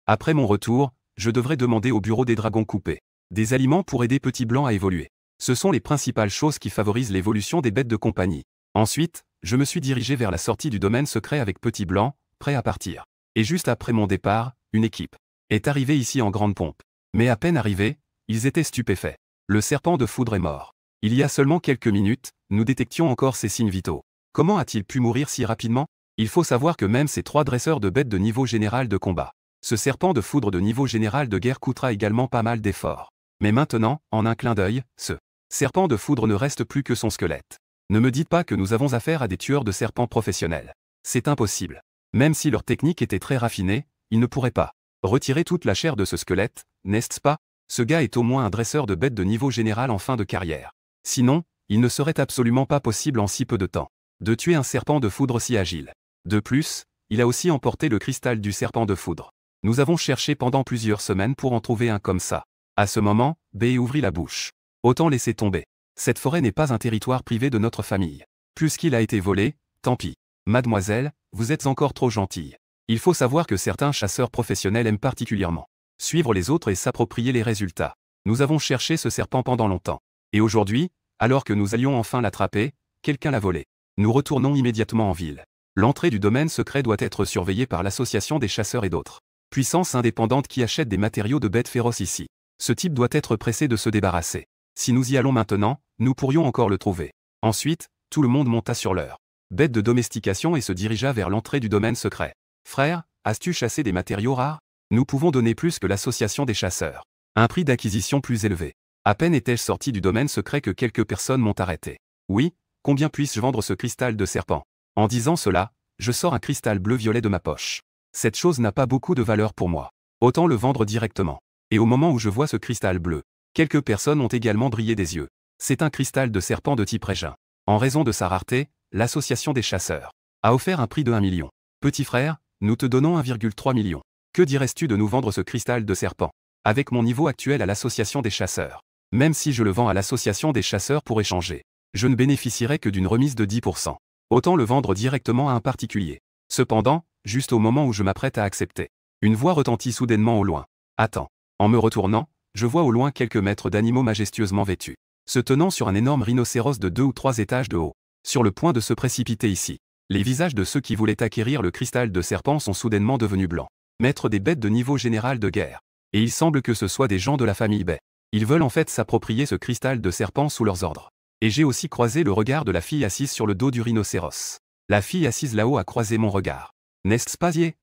Après mon retour, je devrais demander au bureau des dragons coupés des aliments pour aider Petit Blanc à évoluer. Ce sont les principales choses qui favorisent l'évolution des bêtes de compagnie. Ensuite, je me suis dirigé vers la sortie du domaine secret avec Petit Blanc, prêt à partir. Et juste après mon départ, une équipe est arrivée ici en grande pompe. Mais à peine arrivés, ils étaient stupéfaits. Le serpent de foudre est mort. Il y a seulement quelques minutes, nous détections encore ses signes vitaux. Comment a-t-il pu mourir si rapidement? Il faut savoir que même ces 3 dresseurs de bêtes de niveau général de combat, ce serpent de foudre de niveau général de guerre coûtera également pas mal d'efforts. Mais maintenant, en un clin d'œil, ce serpent de foudre ne reste plus que son squelette. Ne me dites pas que nous avons affaire à des tueurs de serpents professionnels. C'est impossible. Même si leur technique était très raffinée, ils ne pourraient pas retirer toute la chair de ce squelette, n'est-ce pas? Ce gars est au moins un dresseur de bêtes de niveau général en fin de carrière. Sinon, il ne serait absolument pas possible en si peu de temps de tuer un serpent de foudre si agile. De plus, il a aussi emporté le cristal du serpent de foudre. Nous avons cherché pendant plusieurs semaines pour en trouver un comme ça. À ce moment, Bei ouvrit la bouche. Autant laisser tomber. Cette forêt n'est pas un territoire privé de notre famille. Puisqu'il a été volé, tant pis. Mademoiselle, vous êtes encore trop gentille. Il faut savoir que certains chasseurs professionnels aiment particulièrement suivre les autres et s'approprier les résultats. Nous avons cherché ce serpent pendant longtemps. Et aujourd'hui, alors que nous allions enfin l'attraper, quelqu'un l'a volé. Nous retournons immédiatement en ville. L'entrée du domaine secret doit être surveillée par l'association des chasseurs et d'autres puissances indépendantes qui achètent des matériaux de bêtes féroces ici. Ce type doit être pressé de se débarrasser. Si nous y allons maintenant, nous pourrions encore le trouver. Ensuite, tout le monde monta sur leur bête de domestication et se dirigea vers l'entrée du domaine secret. Frère, as-tu chassé des matériaux rares? Nous pouvons donner plus que l'association des chasseurs. Un prix d'acquisition plus élevé. À peine étais-je sorti du domaine secret que quelques personnes m'ont arrêté. Oui, combien puis-je vendre ce cristal de serpent? En disant cela, je sors un cristal bleu-violet de ma poche. Cette chose n'a pas beaucoup de valeur pour moi. Autant le vendre directement. Et au moment où je vois ce cristal bleu, quelques personnes ont également brillé des yeux. C'est un cristal de serpent de type régin. En raison de sa rareté, l'association des chasseurs a offert un prix de 1 million. Petit frère, nous te donnons 1,3 million. Que dirais-tu de nous vendre ce cristal de serpent? Avec mon niveau actuel à l'association des chasseurs. Même si je le vends à l'association des chasseurs pour échanger, je ne bénéficierai que d'une remise de 10%. Autant le vendre directement à un particulier. Cependant, juste au moment où je m'apprête à accepter, une voix retentit soudainement au loin. Attends. En me retournant, je vois au loin quelques maîtres d'animaux majestueusement vêtus, se tenant sur un énorme rhinocéros de 2 ou 3 étages de haut, sur le point de se précipiter ici. Les visages de ceux qui voulaient acquérir le cristal de serpent sont soudainement devenus blancs. Maîtres des bêtes de niveau général de guerre. Et il semble que ce soit des gens de la famille Bei. Ils veulent en fait s'approprier ce cristal de serpent sous leurs ordres. Et j'ai aussi croisé le regard de la fille assise sur le dos du rhinocéros. La fille assise là-haut a croisé mon regard. N'est-ce pas Zier?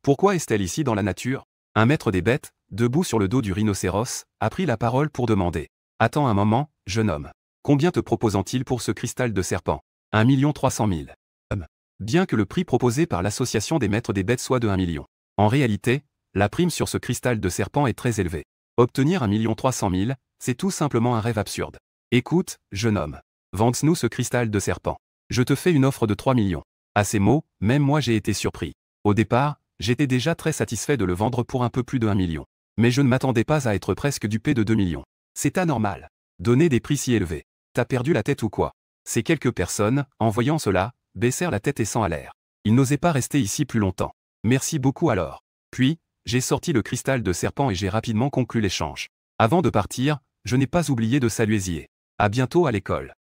Pourquoi est-elle ici dans la nature? Un maître des bêtes, debout sur le dos du rhinocéros, a pris la parole pour demander. Attends un moment, jeune homme. Combien te proposant-il pour ce cristal de serpent? 1 300 000. Bien que le prix proposé par l'association des maîtres des bêtes soit de 1 million. En réalité, la prime sur ce cristal de serpent est très élevée. Obtenir 1 300 000, c'est tout simplement un rêve absurde. Écoute, jeune homme. Vends-nous ce cristal de serpent. Je te fais une offre de 3 millions. À ces mots, même moi j'ai été surpris. Au départ, j'étais déjà très satisfait de le vendre pour un peu plus de 1 million. Mais je ne m'attendais pas à être presque dupé de 2 millions. C'est anormal. Donner des prix si élevés. T'as perdu la tête ou quoi? Ces quelques personnes, en voyant cela, baissèrent la tête et s'en allèrent. Ils n'osaient pas rester ici plus longtemps. Merci beaucoup alors. Puis, j'ai sorti le cristal de serpent et j'ai rapidement conclu l'échange. Avant de partir, je n'ai pas oublié de saluer Zier. À bientôt à l'école.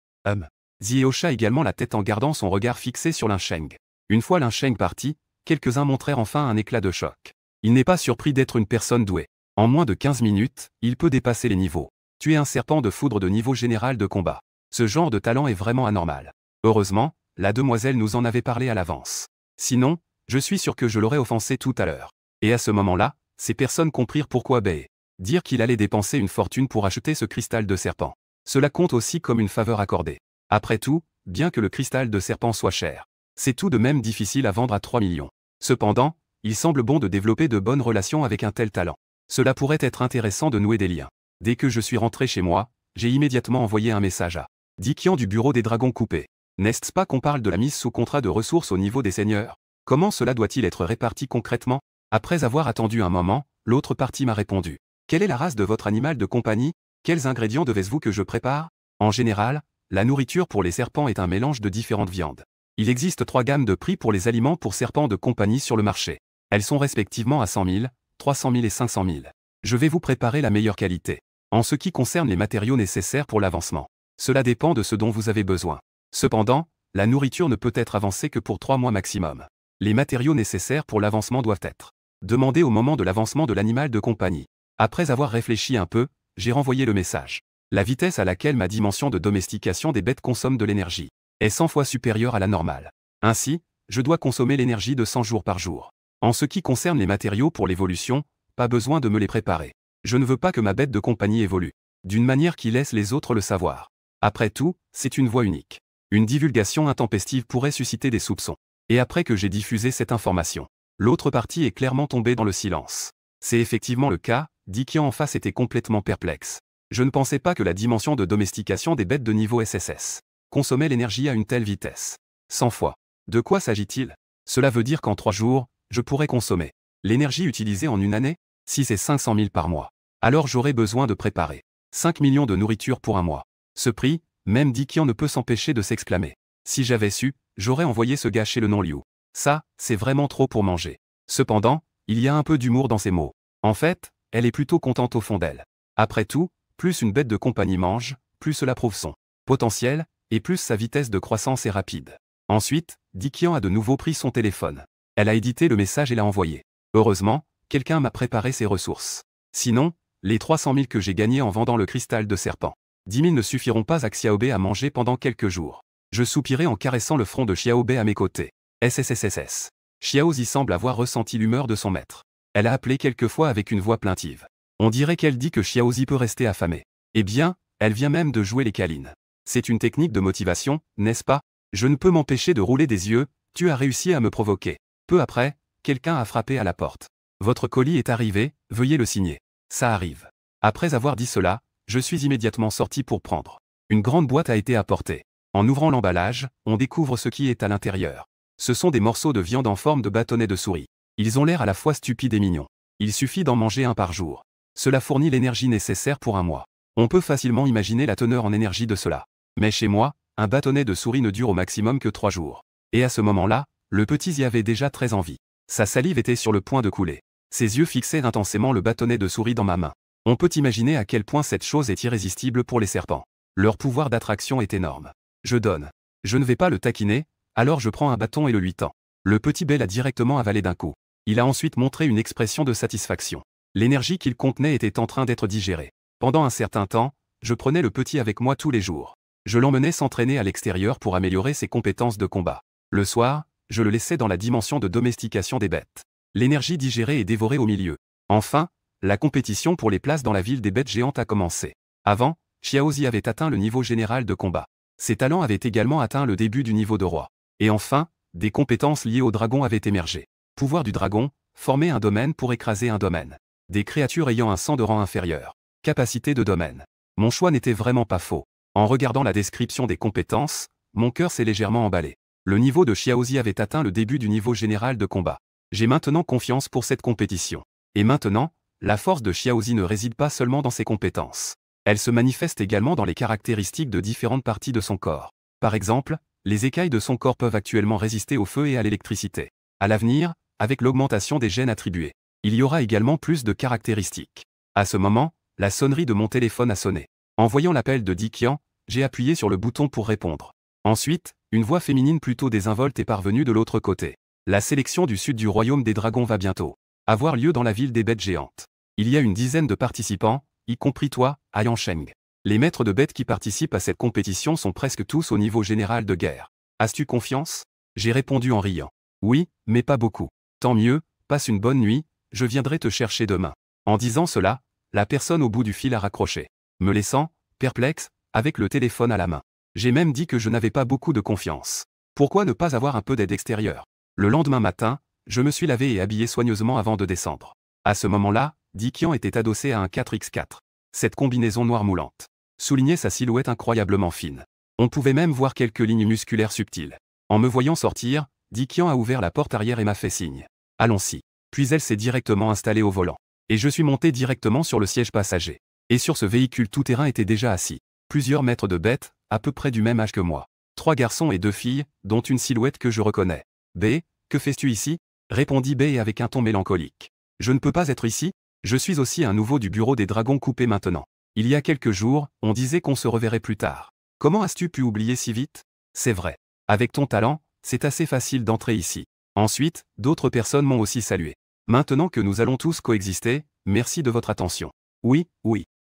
Zier hocha également la tête en gardant son regard fixé sur Lin Sheng. Une fois Lin Sheng parti, quelques-uns montrèrent enfin un éclat de choc. Il n'est pas surpris d'être une personne douée. En moins de 15 minutes, il peut dépasser les niveaux. Tu es un serpent de foudre de niveau général de combat. Ce genre de talent est vraiment anormal. Heureusement, la demoiselle nous en avait parlé à l'avance. Sinon, je suis sûr que je l'aurais offensé tout à l'heure. Et à ce moment-là, ces personnes comprirent pourquoi Bei dire qu'il allait dépenser une fortune pour acheter ce cristal de serpent. Cela compte aussi comme une faveur accordée. Après tout, bien que le cristal de serpent soit cher, c'est tout de même difficile à vendre à 3 millions. Cependant, il semble bon de développer de bonnes relations avec un tel talent. Cela pourrait être intéressant de nouer des liens. Dès que je suis rentré chez moi, j'ai immédiatement envoyé un message à Dikian du bureau des dragons coupés. N'est-ce pas qu'on parle de la mise sous contrat de ressources au niveau des seigneurs? Comment cela doit-il être réparti concrètement? Après avoir attendu un moment, l'autre partie m'a répondu. Quelle est la race de votre animal de compagnie? Quels ingrédients devez-vous que je prépare? En général, la nourriture pour les serpents est un mélange de différentes viandes. Il existe 3 gammes de prix pour les aliments pour serpents de compagnie sur le marché. Elles sont respectivement à 100 000, 300 000 et 500 000. Je vais vous préparer la meilleure qualité. En ce qui concerne les matériaux nécessaires pour l'avancement, cela dépend de ce dont vous avez besoin. Cependant, la nourriture ne peut être avancée que pour 3 mois maximum. Les matériaux nécessaires pour l'avancement doivent être demandés au moment de l'avancement de l'animal de compagnie. Après avoir réfléchi un peu, j'ai renvoyé le message. La vitesse à laquelle ma dimension de domestication des bêtes consomme de l'énergie est 100 fois supérieure à la normale. Ainsi, je dois consommer l'énergie de 100 jours par jour. En ce qui concerne les matériaux pour l'évolution, pas besoin de me les préparer. Je ne veux pas que ma bête de compagnie évolue d'une manière qui laisse les autres le savoir. Après tout, c'est une voie unique. Une divulgation intempestive pourrait susciter des soupçons. Et après que j'ai diffusé cette information, l'autre partie est clairement tombée dans le silence. C'est effectivement le cas, Dikian en face était complètement perplexe. Je ne pensais pas que la dimension de domestication des bêtes de niveau SSS consommait l'énergie à une telle vitesse. 100 fois. De quoi s'agit-il? Cela veut dire qu'en 3 jours, je pourrais consommer l'énergie utilisée en une année? Si c'est 500 000 par mois, alors j'aurais besoin de préparer 5 millions de nourriture pour un mois. Ce prix, même Dikian ne peut s'empêcher de s'exclamer. Si j'avais su, j'aurais envoyé ce gars chez le non-liu. Ça, c'est vraiment trop pour manger. Cependant, il y a un peu d'humour dans ces mots. En fait, elle est plutôt contente au fond d'elle. Après tout, plus une bête de compagnie mange, plus cela prouve son potentiel, et plus sa vitesse de croissance est rapide. Ensuite, Dikian a de nouveau pris son téléphone. Elle a édité le message et l'a envoyé. Heureusement, quelqu'un m'a préparé ses ressources. Sinon, les 300 000 que j'ai gagnés en vendant le cristal de serpent, 10 000 ne suffiront pas à Xiaobei à manger pendant quelques jours. Je soupirai en caressant le front de Xiaobei à mes côtés. SSSSS. Xiaozi semble avoir ressenti l'humeur de son maître. Elle a appelé quelques fois avec une voix plaintive. On dirait qu'elle dit que Xiaozi peut rester affamé. Eh bien, elle vient même de jouer les câlines. C'est une technique de motivation, n'est-ce pas? Je ne peux m'empêcher de rouler des yeux, tu as réussi à me provoquer. Peu après, quelqu'un a frappé à la porte. Votre colis est arrivé, veuillez le signer. Ça arrive. Après avoir dit cela, je suis immédiatement sorti pour prendre. Une grande boîte a été apportée. En ouvrant l'emballage, on découvre ce qui est à l'intérieur. Ce sont des morceaux de viande en forme de bâtonnets de souris. Ils ont l'air à la fois stupides et mignons. Il suffit d'en manger un par jour. Cela fournit l'énergie nécessaire pour un mois. On peut facilement imaginer la teneur en énergie de cela. Mais chez moi, un bâtonnet de souris ne dure au maximum que 3 jours. Et à ce moment-là, le petit y avait déjà très envie. Sa salive était sur le point de couler. Ses yeux fixaient intensément le bâtonnet de souris dans ma main. On peut imaginer à quel point cette chose est irrésistible pour les serpents. Leur pouvoir d'attraction est énorme. Je donne. Je ne vais pas le taquiner, alors je prends un bâton et le lui tends. Le petit Bei l'a directement avalé d'un coup. Il a ensuite montré une expression de satisfaction. L'énergie qu'il contenait était en train d'être digérée. Pendant un certain temps, je prenais le petit avec moi tous les jours. Je l'emmenais s'entraîner à l'extérieur pour améliorer ses compétences de combat. Le soir, je le laissais dans la dimension de domestication des bêtes. L'énergie digérée et dévorée au milieu. Enfin, la compétition pour les places dans la ville des bêtes géantes a commencé. Avant, Xiaozi avait atteint le niveau général de combat. Ses talents avaient également atteint le début du niveau de roi. Et enfin, des compétences liées au dragon avaient émergé. Pouvoir du dragon, former un domaine pour écraser un domaine. Des créatures ayant un sang de rang inférieur. Capacité de domaine. Mon choix n'était vraiment pas faux. En regardant la description des compétences, mon cœur s'est légèrement emballé. Le niveau de Xiaozi avait atteint le début du niveau général de combat. J'ai maintenant confiance pour cette compétition. Et maintenant, la force de Xiaozi ne réside pas seulement dans ses compétences. Elle se manifeste également dans les caractéristiques de différentes parties de son corps. Par exemple, les écailles de son corps peuvent actuellement résister au feu et à l'électricité. À l'avenir, avec l'augmentation des gènes attribués, il y aura également plus de caractéristiques. À ce moment, la sonnerie de mon téléphone a sonné. En voyant l'appel de Dikian, j'ai appuyé sur le bouton pour répondre. Ensuite, une voix féminine plutôt désinvolte est parvenue de l'autre côté. La sélection du sud du royaume des dragons va bientôt avoir lieu dans la ville des bêtes géantes. Il y a une dizaine de participants, y compris toi, Ayansheng. Les maîtres de bêtes qui participent à cette compétition sont presque tous au niveau général de guerre. As-tu confiance? J'ai répondu en riant. Oui, mais pas beaucoup. Tant mieux, passe une bonne nuit, je viendrai te chercher demain. En disant cela, la personne au bout du fil a raccroché, me laissant, perplexe, avec le téléphone à la main. J'ai même dit que je n'avais pas beaucoup de confiance. Pourquoi ne pas avoir un peu d'aide extérieure? Le lendemain matin, je me suis lavé et habillé soigneusement avant de descendre. À ce moment-là, Dikian était adossé à un 4x4. Cette combinaison noire moulante soulignait sa silhouette incroyablement fine. On pouvait même voir quelques lignes musculaires subtiles. En me voyant sortir, Dikian a ouvert la porte arrière et m'a fait signe. Allons-y. Puis elle s'est directement installée au volant. Et je suis monté directement sur le siège passager. Et sur ce véhicule tout-terrain étaient déjà assis plusieurs maîtres de bêtes, à peu près du même âge que moi. 3 garçons et 2 filles, dont une silhouette que je reconnais. B, que fais-tu ici? Répondit B avec un ton mélancolique. Je ne peux pas être ici, je suis aussi un nouveau du bureau des dragons coupés maintenant. Il y a quelques jours, on disait qu'on se reverrait plus tard. Comment as-tu pu oublier si vite? C'est vrai. Avec ton talent, c'est assez facile d'entrer ici. Ensuite, d'autres personnes m'ont aussi salué. Maintenant que nous allons tous coexister, merci de votre attention. Oui,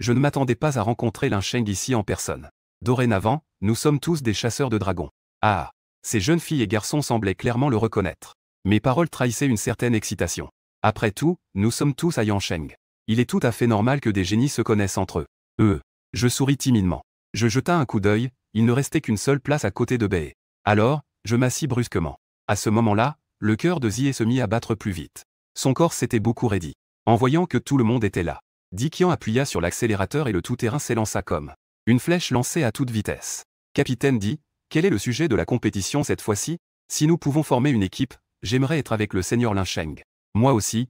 je ne m'attendais pas à rencontrer Linsheng ici en personne. Dorénavant, nous sommes tous des chasseurs de dragons. Ah! Ces jeunes filles et garçons semblaient clairement le reconnaître. Mes paroles trahissaient une certaine excitation. Après tout, nous sommes tous à Yansheng. Il est tout à fait normal que des génies se connaissent entre eux. Je souris timidement. Je jeta un coup d'œil, il ne restait qu'une seule place à côté de Bei. Alors, je m'assis brusquement. À ce moment-là, le cœur de Zie se mit à battre plus vite. Son corps s'était beaucoup raidi. En voyant que tout le monde était là, Dikian appuya sur l'accélérateur et le tout-terrain s'élança comme une flèche lancée à toute vitesse. Capitaine dit, quel est le sujet de la compétition cette fois-ci? Si nous pouvons former une équipe, j'aimerais être avec le seigneur Linsheng. Moi aussi.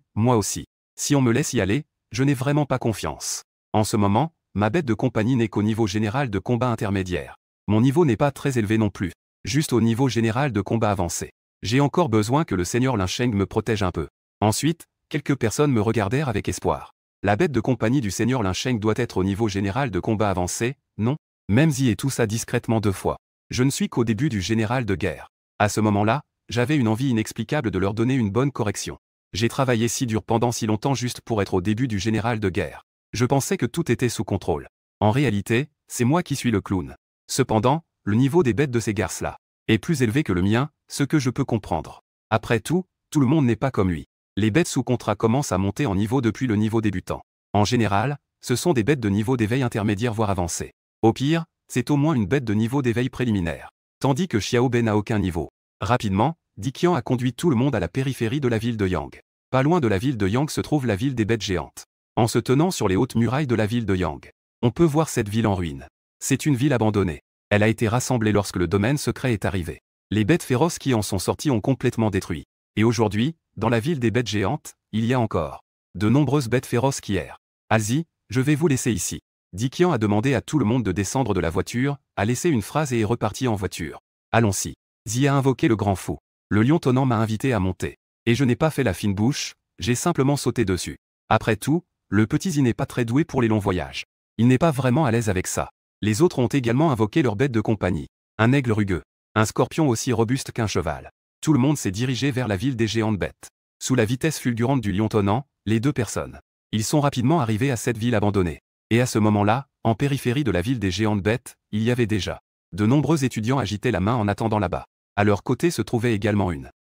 Si on me laisse y aller, je n'ai vraiment pas confiance. En ce moment, ma bête de compagnie n'est qu'au niveau général de combat intermédiaire. Mon niveau n'est pas très élevé non plus, juste au niveau général de combat avancé. J'ai encore besoin que le seigneur Linsheng me protège un peu. Ensuite, quelques personnes me regardèrent avec espoir. La bête de compagnie du seigneur Linsheng doit être au niveau général de combat avancé, non? Même Zi et tout ça discrètement 2 fois. Je ne suis qu'au début du général de guerre. À ce moment-là, j'avais une envie inexplicable de leur donner une bonne correction. J'ai travaillé si dur pendant si longtemps juste pour être au début du général de guerre. Je pensais que tout était sous contrôle. En réalité, c'est moi qui suis le clown. Cependant, le niveau des bêtes de ces garces-là est plus élevé que le mien, ce que je peux comprendre. Après tout le monde n'est pas comme lui. Les bêtes sous contrat commencent à monter en niveau depuis le niveau débutant. En général, ce sont des bêtes de niveau d'éveil intermédiaire voire avancé. Au pire, c'est au moins une bête de niveau d'éveil préliminaire. Tandis que Xiao Bei n'a aucun niveau. Rapidement, Dikian a conduit tout le monde à la périphérie de la ville de Yang. Pas loin de la ville de Yang se trouve la ville des bêtes géantes. En se tenant sur les hautes murailles de la ville de Yang, on peut voir cette ville en ruine. C'est une ville abandonnée. Elle a été rassemblée lorsque le domaine secret est arrivé. Les bêtes féroces qui en sont sorties ont complètement détruit. Et aujourd'hui, dans la ville des bêtes géantes, il y a encore de nombreuses bêtes féroces qui errent. Allez-y, je vais vous laisser ici. Dikian a demandé à tout le monde de descendre de la voiture, a laissé une phrase et est reparti en voiture. Allons-y. Zi a invoqué le grand fou. Le lion tonnant m'a invité à monter. Et je n'ai pas fait la fine bouche, j'ai simplement sauté dessus. Après tout, le petit Zi n'est pas très doué pour les longs voyages. Il n'est pas vraiment à l'aise avec ça. Les autres ont également invoqué leur bête de compagnie. Un aigle rugueux. Un scorpion aussi robuste qu'un cheval. Tout le monde s'est dirigé vers la ville des géantes bêtes. Sous la vitesse fulgurante du lion tonnant, les 2 personnes. Ils sont rapidement arrivés à cette ville abandonnée. Et à ce moment-là, en périphérie de la ville des géantes bêtes, il y avait déjà de nombreux étudiants agitaient la main en attendant là-bas. À leur côté se trouvait également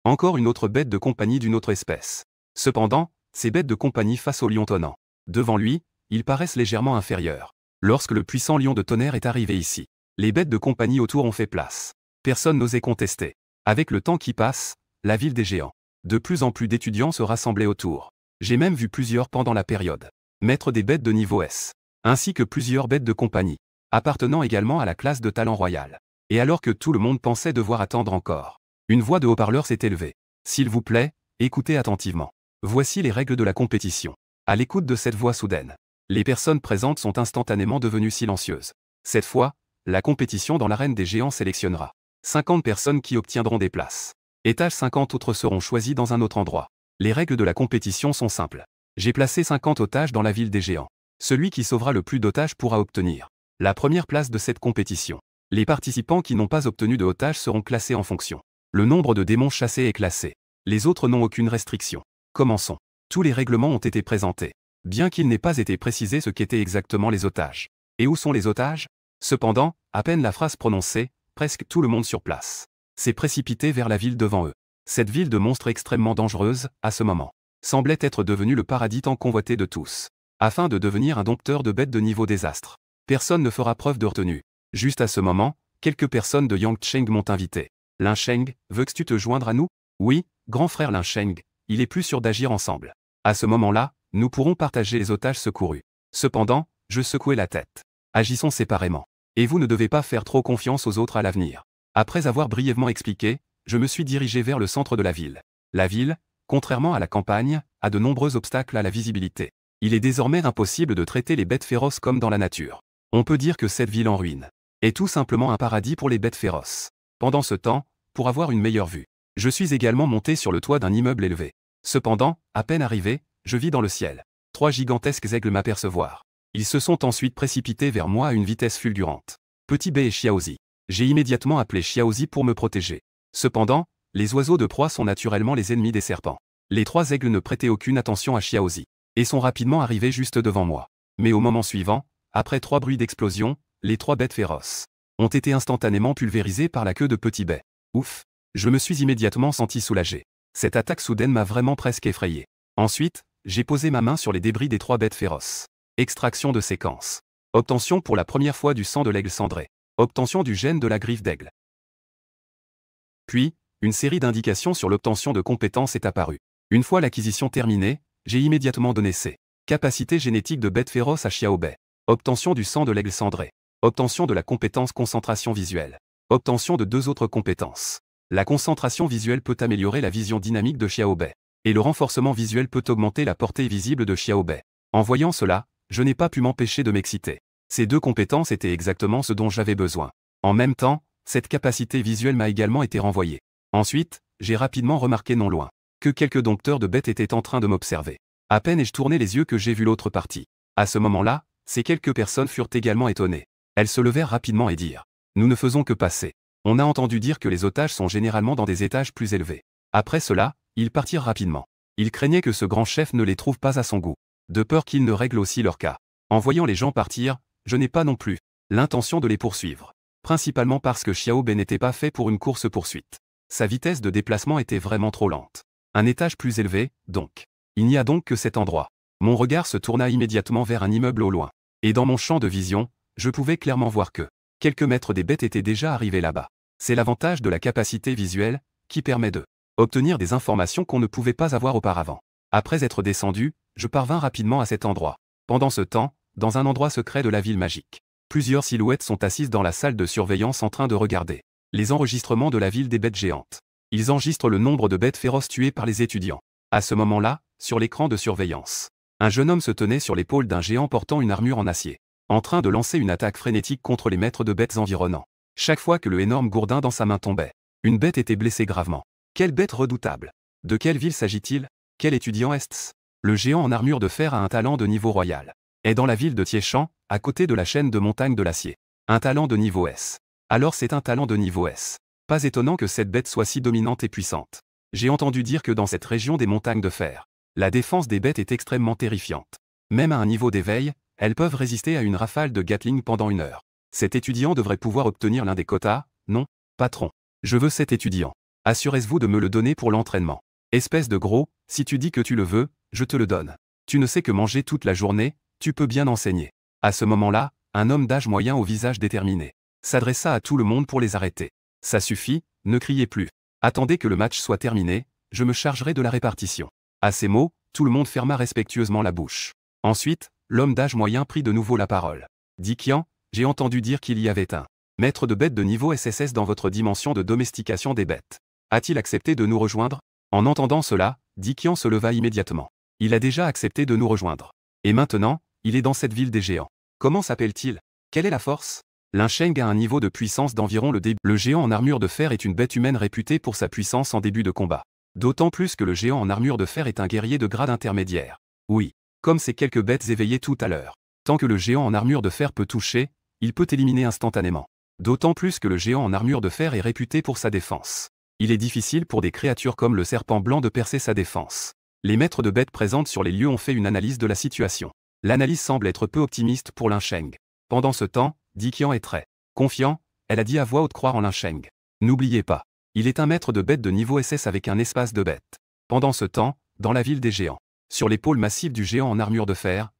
encore une autre bête de compagnie d'une autre espèce. Cependant, ces bêtes de compagnie face au lion tonnant. Devant lui, ils paraissent légèrement inférieurs. Lorsque le puissant lion de tonnerre est arrivé ici, les bêtes de compagnie autour ont fait place. Personne n'osait contester. Avec le temps qui passe, la ville des géants. De plus en plus d'étudiants se rassemblaient autour. J'ai même vu plusieurs pendant la période. Maître des bêtes de niveau S. Ainsi que plusieurs bêtes de compagnie, appartenant également à la classe de talent royal. Et alors que tout le monde pensait devoir attendre encore, une voix de haut-parleur s'est élevée. S'il vous plaît, écoutez attentivement. Voici les règles de la compétition. À l'écoute de cette voix soudaine, les personnes présentes sont instantanément devenues silencieuses. Cette fois, la compétition dans l'arène des géants sélectionnera 50 personnes qui obtiendront des places. Étage 50 autres seront choisis dans un autre endroit. Les règles de la compétition sont simples. J'ai placé 50 otages dans la ville des géants. Celui qui sauvera le plus d'otages pourra obtenir la première place de cette compétition. Les participants qui n'ont pas obtenu de otages seront classés en fonction. Le nombre de démons chassés est classé. Les autres n'ont aucune restriction. Commençons. Tous les règlements ont été présentés, bien qu'il n'ait pas été précisé ce qu'étaient exactement les otages. Et où sont les otages? Cependant, à peine la phrase prononcée, presque tout le monde sur place s'est précipité vers la ville devant eux. Cette ville de monstres extrêmement dangereuse, à ce moment, semblait être devenue le paradis tant convoité de tous. Afin de devenir un dompteur de bêtes de niveau désastre, personne ne fera preuve de retenue. Juste à ce moment, quelques personnes de Yang Cheng m'ont invité. Lin Sheng, veux-tu te joindre à nous? Oui, grand frère Lin Sheng, il est plus sûr d'agir ensemble. À ce moment-là, nous pourrons partager les otages secourus. Cependant, je secouai la tête. Agissons séparément. Et vous ne devez pas faire trop confiance aux autres à l'avenir. Après avoir brièvement expliqué, je me suis dirigé vers le centre de la ville. La ville, contrairement à la campagne, a de nombreux obstacles à la visibilité. Il est désormais impossible de traiter les bêtes féroces comme dans la nature. On peut dire que cette ville en ruine est tout simplement un paradis pour les bêtes féroces. Pendant ce temps, pour avoir une meilleure vue, je suis également monté sur le toit d'un immeuble élevé. Cependant, à peine arrivé, je vis dans le ciel 3 gigantesques aigles m'apercevoir. Ils se sont ensuite précipités vers moi à une vitesse fulgurante. Petit B et Xiaozi. J'ai immédiatement appelé Xiaozi pour me protéger. Cependant, les oiseaux de proie sont naturellement les ennemis des serpents. Les 3 aigles ne prêtaient aucune attention à Xiaozi et sont rapidement arrivés juste devant moi. Mais au moment suivant, après 3 bruits d'explosion, les 3 bêtes féroces ont été instantanément pulvérisées par la queue de Petit B. Ouf! Je me suis immédiatement senti soulagé. Cette attaque soudaine m'a vraiment presque effrayé. Ensuite, j'ai posé ma main sur les débris des 3 bêtes féroces. Extraction de séquence. Obtention pour la première fois du sang de l'aigle cendré. Obtention du gène de la griffe d'aigle. Puis, une série d'indications sur l'obtention de compétences est apparue. Une fois l'acquisition terminée, j'ai immédiatement donné ces capacités génétiques de bête féroce à Xiaobei. Obtention du sang de l'aigle cendré. Obtention de la compétence concentration visuelle. Obtention de 2 autres compétences. La concentration visuelle peut améliorer la vision dynamique de Xiaobei. Et le renforcement visuel peut augmenter la portée visible de Xiaobei. En voyant cela, je n'ai pas pu m'empêcher de m'exciter. Ces 2 compétences étaient exactement ce dont j'avais besoin. En même temps, cette capacité visuelle m'a également été renvoyée. Ensuite, j'ai rapidement remarqué non loin que quelques dompteurs de bêtes étaient en train de m'observer. À peine ai-je tourné les yeux que j'ai vu l'autre partie. À ce moment-là, ces quelques personnes furent également étonnées. Elles se levèrent rapidement et dirent « Nous ne faisons que passer. On a entendu dire que les otages sont généralement dans des étages plus élevés. » Après cela, ils partirent rapidement. Ils craignaient que ce grand chef ne les trouve pas à son goût, de peur qu'il ne règle aussi leur cas. En voyant les gens partir, je n'ai pas non plus l'intention de les poursuivre. Principalement parce que Xiaobei n'était pas fait pour une course-poursuite. Sa vitesse de déplacement était vraiment trop lente. Un étage plus élevé, donc. Il n'y a donc que cet endroit. Mon regard se tourna immédiatement vers un immeuble au loin. Et dans mon champ de vision, je pouvais clairement voir que quelques maîtres des bêtes étaient déjà arrivés là-bas. C'est l'avantage de la capacité visuelle, qui permet de obtenir des informations qu'on ne pouvait pas avoir auparavant. Après être descendu, je parvins rapidement à cet endroit. Pendant ce temps, dans un endroit secret de la ville magique, plusieurs silhouettes sont assises dans la salle de surveillance en train de regarder les enregistrements de la ville des bêtes géantes. Ils enregistrent le nombre de bêtes féroces tuées par les étudiants. À ce moment-là, sur l'écran de surveillance, un jeune homme se tenait sur l'épaule d'un géant portant une armure en acier, en train de lancer une attaque frénétique contre les maîtres de bêtes environnants. Chaque fois que le énorme gourdin dans sa main tombait, une bête était blessée gravement. Quelle bête redoutable! De quelle ville s'agit-il? Quel étudiant est-ce? Le géant en armure de fer a un talent de niveau royal. Est dans la ville de Tiechan, à côté de la chaîne de montagnes de l'acier. Un talent de niveau S. Alors c'est un talent de niveau S. Pas étonnant que cette bête soit si dominante et puissante. J'ai entendu dire que dans cette région des montagnes de fer, la défense des bêtes est extrêmement terrifiante. Même à un niveau d'éveil, Elles peuvent résister à une rafale de Gatling pendant 1 heure. Cet étudiant devrait pouvoir obtenir l'un des quotas, non, patron. Je veux cet étudiant. Assurez-vous de me le donner pour l'entraînement. Espèce de gros, si tu dis que tu le veux, je te le donne. Tu ne sais que manger toute la journée, tu peux bien enseigner. À ce moment-là, un homme d'âge moyen au visage déterminé s'adressa à tout le monde pour les arrêter. Ça suffit, ne criez plus. Attendez que le match soit terminé, je me chargerai de la répartition. À ces mots, tout le monde ferma respectueusement la bouche. Ensuite, l'homme d'âge moyen prit de nouveau la parole. Dikian, j'ai entendu dire qu'il y avait un maître de bêtes de niveau SSS dans votre dimension de domestication des bêtes. A-t-il accepté de nous rejoindre? En entendant cela, Dikian se leva immédiatement. Il a déjà accepté de nous rejoindre. Et maintenant, il est dans cette ville des géants. Comment s'appelle-t-il? Quelle est la force? L'Insheng a un niveau de puissance d'environ le début. Le géant en armure de fer est une bête humaine réputée pour sa puissance en début de combat. D'autant plus que le géant en armure de fer est un guerrier de grade intermédiaire. Oui, comme ces quelques bêtes éveillées tout à l'heure. Tant que le géant en armure de fer peut toucher, il peut éliminer instantanément. D'autant plus que le géant en armure de fer est réputé pour sa défense. Il est difficile pour des créatures comme le serpent blanc de percer sa défense. Les maîtres de bêtes présentes sur les lieux ont fait une analyse de la situation. L'analyse semble être peu optimiste pour l'Insheng. Pendant ce temps, Dikian est très confiant, elle a dit à voix haute croire en l'Insheng. N'oubliez pas, il est un maître de bêtes de niveau SS avec un espace de bêtes. Pendant ce temps, dans la ville des géants, sur l'épaule massive du géant en armure de fer,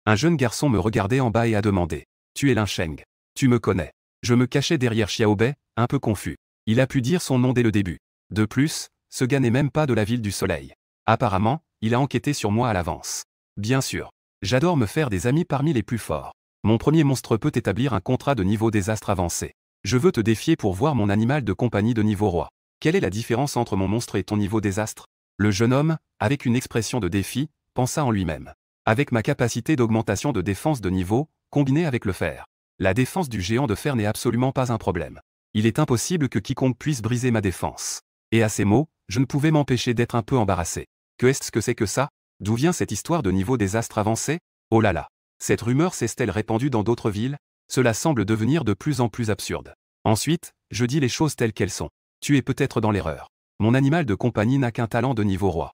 un jeune garçon me regardait en bas et a demandé. Tu es l'Insheng. Tu me connais. Je me cachais derrière Xiaobei, un peu confus. Il a pu dire son nom dès le début. De plus, ce gars n'est même pas de la ville du soleil. Apparemment, il a enquêté sur moi à l'avance. Bien sûr, j'adore me faire des amis parmi les plus forts. Mon premier monstre peut établir un contrat de niveau désastre avancé. Je veux te défier pour voir mon animal de compagnie de niveau roi. Quelle est la différence entre mon monstre et ton niveau désastre? Le jeune homme, avec une expression de défi, pensa en lui-même. Avec ma capacité d'augmentation de défense de niveau, combinée avec le fer, la défense du géant de fer n'est absolument pas un problème. Il est impossible que quiconque puisse briser ma défense. Et à ces mots, je ne pouvais m'empêcher d'être un peu embarrassé. Que est-ce que c'est que ça? D'où vient cette histoire de niveau désastre avancé? Oh là là! Cette rumeur s'est-elle répandue dans d'autres villes? Cela semble devenir de plus en plus absurde. Ensuite, je dis les choses telles qu'elles sont. Tu es peut-être dans l'erreur. Mon animal de compagnie n'a qu'un talent de niveau roi.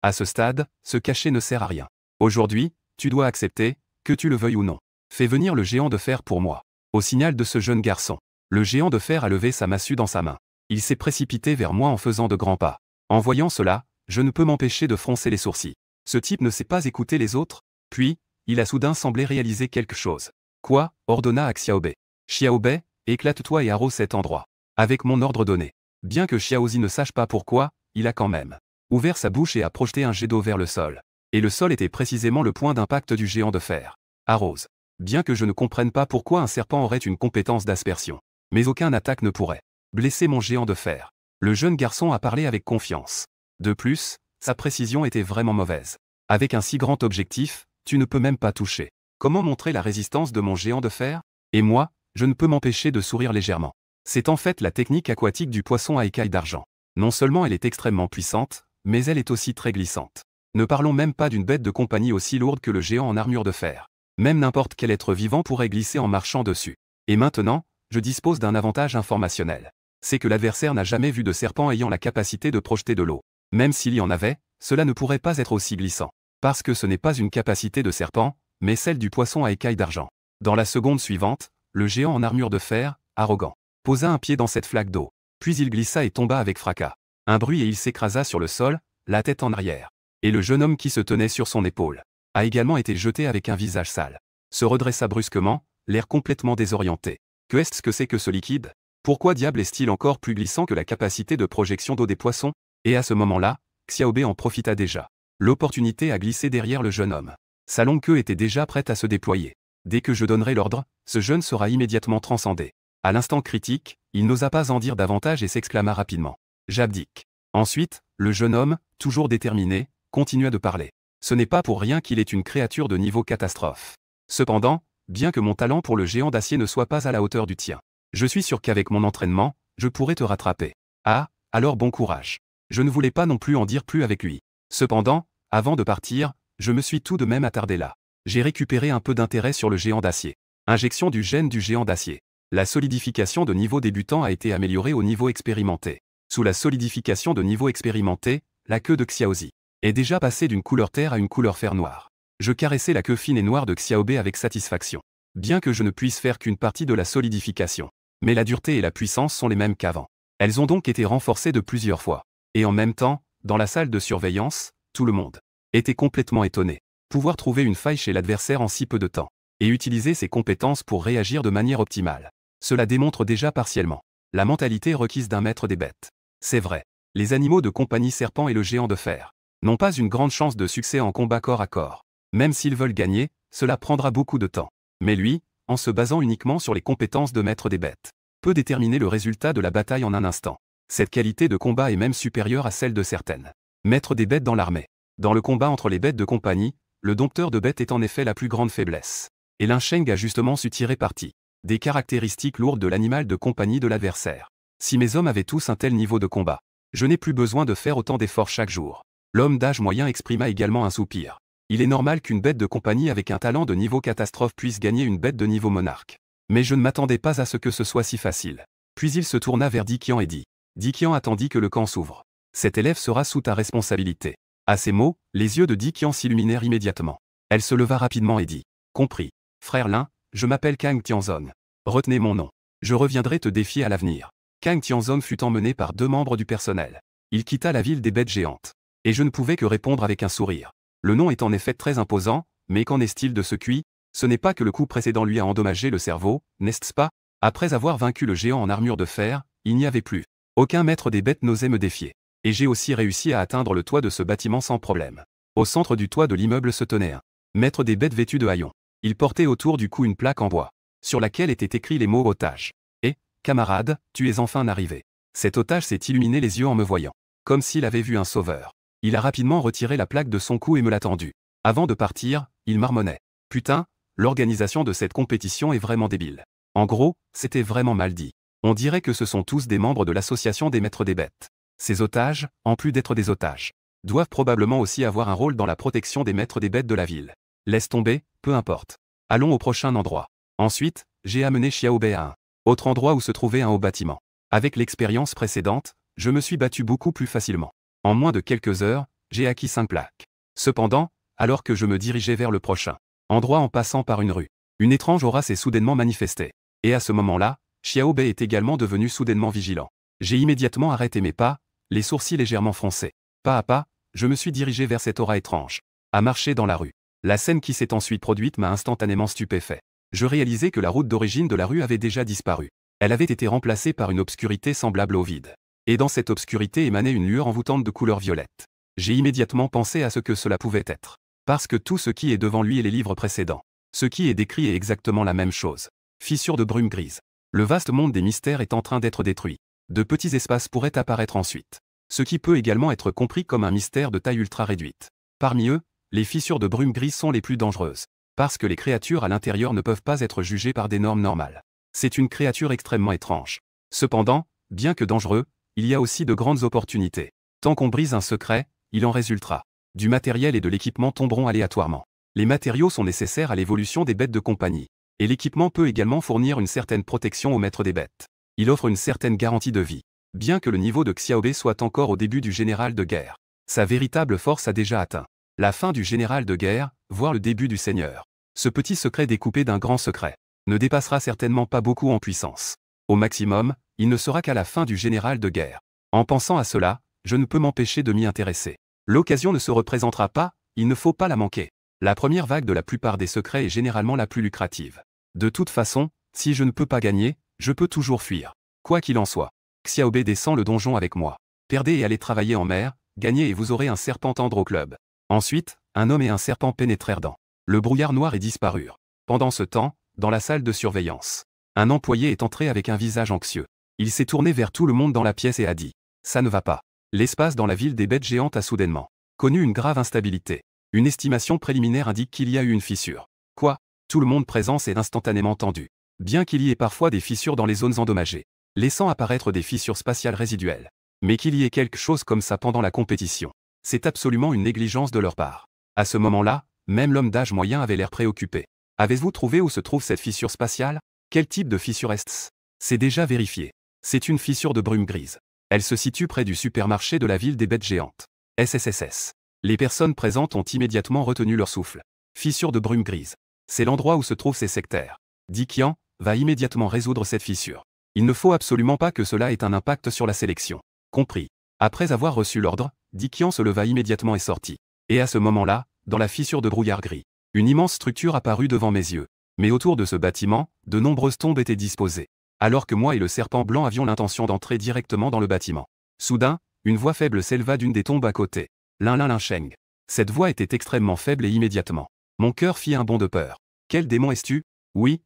À ce stade, se cacher ne sert à rien. Aujourd'hui, tu dois accepter, que tu le veuilles ou non. Fais venir le géant de fer pour moi. Au signal de ce jeune garçon, le géant de fer a levé sa massue dans sa main. Il s'est précipité vers moi en faisant de grands pas. En voyant cela, je ne peux m'empêcher de froncer les sourcils. Ce type ne sait pas écouter les autres? Puis, il a soudain semblé réaliser quelque chose. Quoi? Ordonna à Xiaobei. Xiaobei, éclate-toi et arrose cet endroit. Avec mon ordre donné. Bien que Xiaozi ne sache pas pourquoi, il a quand même ouvert sa bouche et a projeté un jet d'eau vers le sol. Et le sol était précisément le point d'impact du géant de fer. Arrose. Bien que je ne comprenne pas pourquoi un serpent aurait une compétence d'aspersion. Mais aucun attaque ne pourrait blesser mon géant de fer. Le jeune garçon a parlé avec confiance. De plus, sa précision était vraiment mauvaise. Avec un si grand objectif, tu ne peux même pas toucher. Comment montrer la résistance de mon géant de fer? Et moi, je ne peux m'empêcher de sourire légèrement. C'est en fait la technique aquatique du poisson à écailles d'argent. Non seulement elle est extrêmement puissante, mais elle est aussi très glissante. Ne parlons même pas d'une bête de compagnie aussi lourde que le géant en armure de fer. Même n'importe quel être vivant pourrait glisser en marchant dessus. Et maintenant, je dispose d'un avantage informationnel. C'est que l'adversaire n'a jamais vu de serpent ayant la capacité de projeter de l'eau. Même s'il y en avait, cela ne pourrait pas être aussi glissant. Parce que ce n'est pas une capacité de serpent, mais celle du poisson à écailles d'argent. Dans la seconde suivante, le géant en armure de fer, arrogant, posa un pied dans cette flaque d'eau. Puis il glissa et tomba avec fracas. Un bruit et il s'écrasa sur le sol, la tête en arrière. Et le jeune homme qui se tenait sur son épaule a également été jeté avec un visage sale. Se redressa brusquement, l'air complètement désorienté. Que est-ce que c'est que ce liquide? Pourquoi diable est-il encore plus glissant que la capacité de projection d'eau des poissons? Et à ce moment-là, Xiaobei en profita déjà. L'opportunité a glissé derrière le jeune homme. Sa longue queue était déjà prête à se déployer. Dès que je donnerai l'ordre, ce jeune sera immédiatement transcendé. À l'instant critique, il n'osa pas en dire davantage et s'exclama rapidement. J'abdique. Ensuite, le jeune homme, toujours déterminé, continua de parler. Ce n'est pas pour rien qu'il est une créature de niveau catastrophe. Cependant, bien que mon talent pour le géant d'acier ne soit pas à la hauteur du tien, je suis sûr qu'avec mon entraînement, je pourrais te rattraper. Ah, alors bon courage. Je ne voulais pas non plus en dire plus avec lui. Cependant, avant de partir, je me suis tout de même attardé là. J'ai récupéré un peu d'intérêt sur le géant d'acier. Injection du gène du géant d'acier. La solidification de niveau débutant a été améliorée au niveau expérimenté. Sous la solidification de niveau expérimenté, la queue de Xiaozi est déjà passée d'une couleur terre à une couleur fer noir. Je caressais la queue fine et noire de Xiaobei avec satisfaction. Bien que je ne puisse faire qu'une partie de la solidification. Mais la dureté et la puissance sont les mêmes qu'avant. Elles ont donc été renforcées de plusieurs fois. Et en même temps, dans la salle de surveillance, tout le monde était complètement étonné. Pouvoir trouver une faille chez l'adversaire en si peu de temps. Et utiliser ses compétences pour réagir de manière optimale. Cela démontre déjà partiellement la mentalité requise d'un maître des bêtes. C'est vrai, les animaux de compagnie serpent et le géant de fer n'ont pas une grande chance de succès en combat corps à corps. Même s'ils veulent gagner, cela prendra beaucoup de temps. Mais lui, en se basant uniquement sur les compétences de maître des bêtes, peut déterminer le résultat de la bataille en un instant. Cette qualité de combat est même supérieure à celle de certaines maîtres des bêtes dans l'armée. Dans le combat entre les bêtes de compagnie, le dompteur de bêtes est en effet la plus grande faiblesse. Et Lin Sheng a justement su tirer parti des caractéristiques lourdes de l'animal de compagnie de l'adversaire. Si mes hommes avaient tous un tel niveau de combat, je n'ai plus besoin de faire autant d'efforts chaque jour. L'homme d'âge moyen exprima également un soupir. Il est normal qu'une bête de compagnie avec un talent de niveau catastrophe puisse gagner une bête de niveau monarque. Mais je ne m'attendais pas à ce que ce soit si facile. Puis il se tourna vers Di Qian et dit. Di Qian attendit que le camp s'ouvre. Cet élève sera sous ta responsabilité. À ces mots, les yeux de Di Qian s'illuminèrent immédiatement. Elle se leva rapidement et dit. Compris. Frère Lin, je m'appelle Kang Tianzong. Retenez mon nom. Je reviendrai te défier à l'avenir. Kang Tianzong fut emmené par 2 membres du personnel. Il quitta la ville des bêtes géantes. Et je ne pouvais que répondre avec un sourire. Le nom est en effet très imposant, mais qu'en est-il de ce QI? Ce n'est pas que le coup précédent lui a endommagé le cerveau, n'est-ce pas? Après avoir vaincu le géant en armure de fer, il n'y avait plus aucun maître des bêtes n'osait me défier. Et j'ai aussi réussi à atteindre le toit de ce bâtiment sans problème. Au centre du toit de l'immeuble se tenait un maître des bêtes vêtu de haillons. Il portait autour du cou une plaque en bois, sur laquelle étaient écrits les mots otage. Et, camarade, tu es enfin arrivé. Cet otage s'est illuminé les yeux en me voyant, comme s'il avait vu un sauveur. Il a rapidement retiré la plaque de son cou et me l'a tendue. Avant de partir, il marmonnait. Putain, l'organisation de cette compétition est vraiment débile. En gros, c'était vraiment mal dit. On dirait que ce sont tous des membres de l'association des maîtres des bêtes. Ces otages, en plus d'être des otages, doivent probablement aussi avoir un rôle dans la protection des maîtres des bêtes de la ville. Laisse tomber, peu importe. Allons au prochain endroit. Ensuite, j'ai amené Xiaobei à un autre endroit où se trouvait un haut bâtiment. Avec l'expérience précédente, je me suis battu beaucoup plus facilement. En moins de quelques heures, j'ai acquis 5 plaques. Cependant, alors que je me dirigeais vers le prochain endroit en passant par une rue, une étrange aura s'est soudainement manifestée. Et à ce moment-là, Xiaobei est également devenu soudainement vigilant. J'ai immédiatement arrêté mes pas, les sourcils légèrement froncés. Pas à pas, je me suis dirigé vers cette aura étrange. À marcher dans la rue. La scène qui s'est ensuite produite m'a instantanément stupéfait. Je réalisais que la route d'origine de la rue avait déjà disparu. Elle avait été remplacée par une obscurité semblable au vide. Et dans cette obscurité émanait une lueur envoûtante de couleur violette. J'ai immédiatement pensé à ce que cela pouvait être. Parce que tout ce qui est devant lui et les livres précédents, ce qui est décrit est exactement la même chose. Fissure de brume grise. Le vaste monde des mystères est en train d'être détruit. De petits espaces pourraient apparaître ensuite. Ce qui peut également être compris comme un mystère de taille ultra réduite. Parmi eux, les fissures de brume grise sont les plus dangereuses. Parce que les créatures à l'intérieur ne peuvent pas être jugées par des normes normales. C'est une créature extrêmement étrange. Cependant, bien que dangereux, il y a aussi de grandes opportunités. Tant qu'on brise un secret, il en résultera. Du matériel et de l'équipement tomberont aléatoirement. Les matériaux sont nécessaires à l'évolution des bêtes de compagnie. Et l'équipement peut également fournir une certaine protection au maître des bêtes. Il offre une certaine garantie de vie. Bien que le niveau de Xiaobei soit encore au début du général de guerre, sa véritable force a déjà atteint la fin du général de guerre, voire le début du seigneur. Ce petit secret découpé d'un grand secret ne dépassera certainement pas beaucoup en puissance. Au maximum, il ne sera qu'à la fin du général de guerre. En pensant à cela, je ne peux m'empêcher de m'y intéresser. L'occasion ne se représentera pas, il ne faut pas la manquer. La première vague de la plupart des secrets est généralement la plus lucrative. De toute façon, si je ne peux pas gagner, je peux toujours fuir. Quoi qu'il en soit, Xiaobei descend le donjon avec moi. Perdez et allez travailler en mer, gagnez et vous aurez un serpent tendre au club. Ensuite, un homme et un serpent pénétrèrent dans le brouillard noir et disparurent. Pendant ce temps, dans la salle de surveillance, un employé est entré avec un visage anxieux. Il s'est tourné vers tout le monde dans la pièce et a dit « Ça ne va pas ». L'espace dans la ville des bêtes géantes a soudainement connu une grave instabilité. Une estimation préliminaire indique qu'il y a eu une fissure. Quoi? Tout le monde présent s'est instantanément tendu. Bien qu'il y ait parfois des fissures dans les zones endommagées, laissant apparaître des fissures spatiales résiduelles. Mais qu'il y ait quelque chose comme ça pendant la compétition, c'est absolument une négligence de leur part. À ce moment-là, même l'homme d'âge moyen avait l'air préoccupé. Avez-vous trouvé où se trouve cette fissure spatiale? Quel type de fissure est-ce? C'est déjà vérifié. C'est une fissure de brume grise. Elle se situe près du supermarché de la ville des bêtes géantes. SSSS. Les personnes présentes ont immédiatement retenu leur souffle. Fissure de brume grise. C'est l'endroit où se trouvent ces sectaires. Di Qian va immédiatement résoudre cette fissure. Il ne faut absolument pas que cela ait un impact sur la sélection. Compris. Après avoir reçu l'ordre, Di Qian se leva immédiatement et sortit. Et à ce moment-là, dans la fissure de brouillard gris, une immense structure apparut devant mes yeux. Mais autour de ce bâtiment, de nombreuses tombes étaient disposées. Alors que moi et le serpent blanc avions l'intention d'entrer directement dans le bâtiment. Soudain, une voix faible s'éleva d'une des tombes à côté. Lin Sheng. Cette voix était extrêmement faible et immédiatement. Mon cœur fit un bond de peur. Quel démon es-tu? Oui,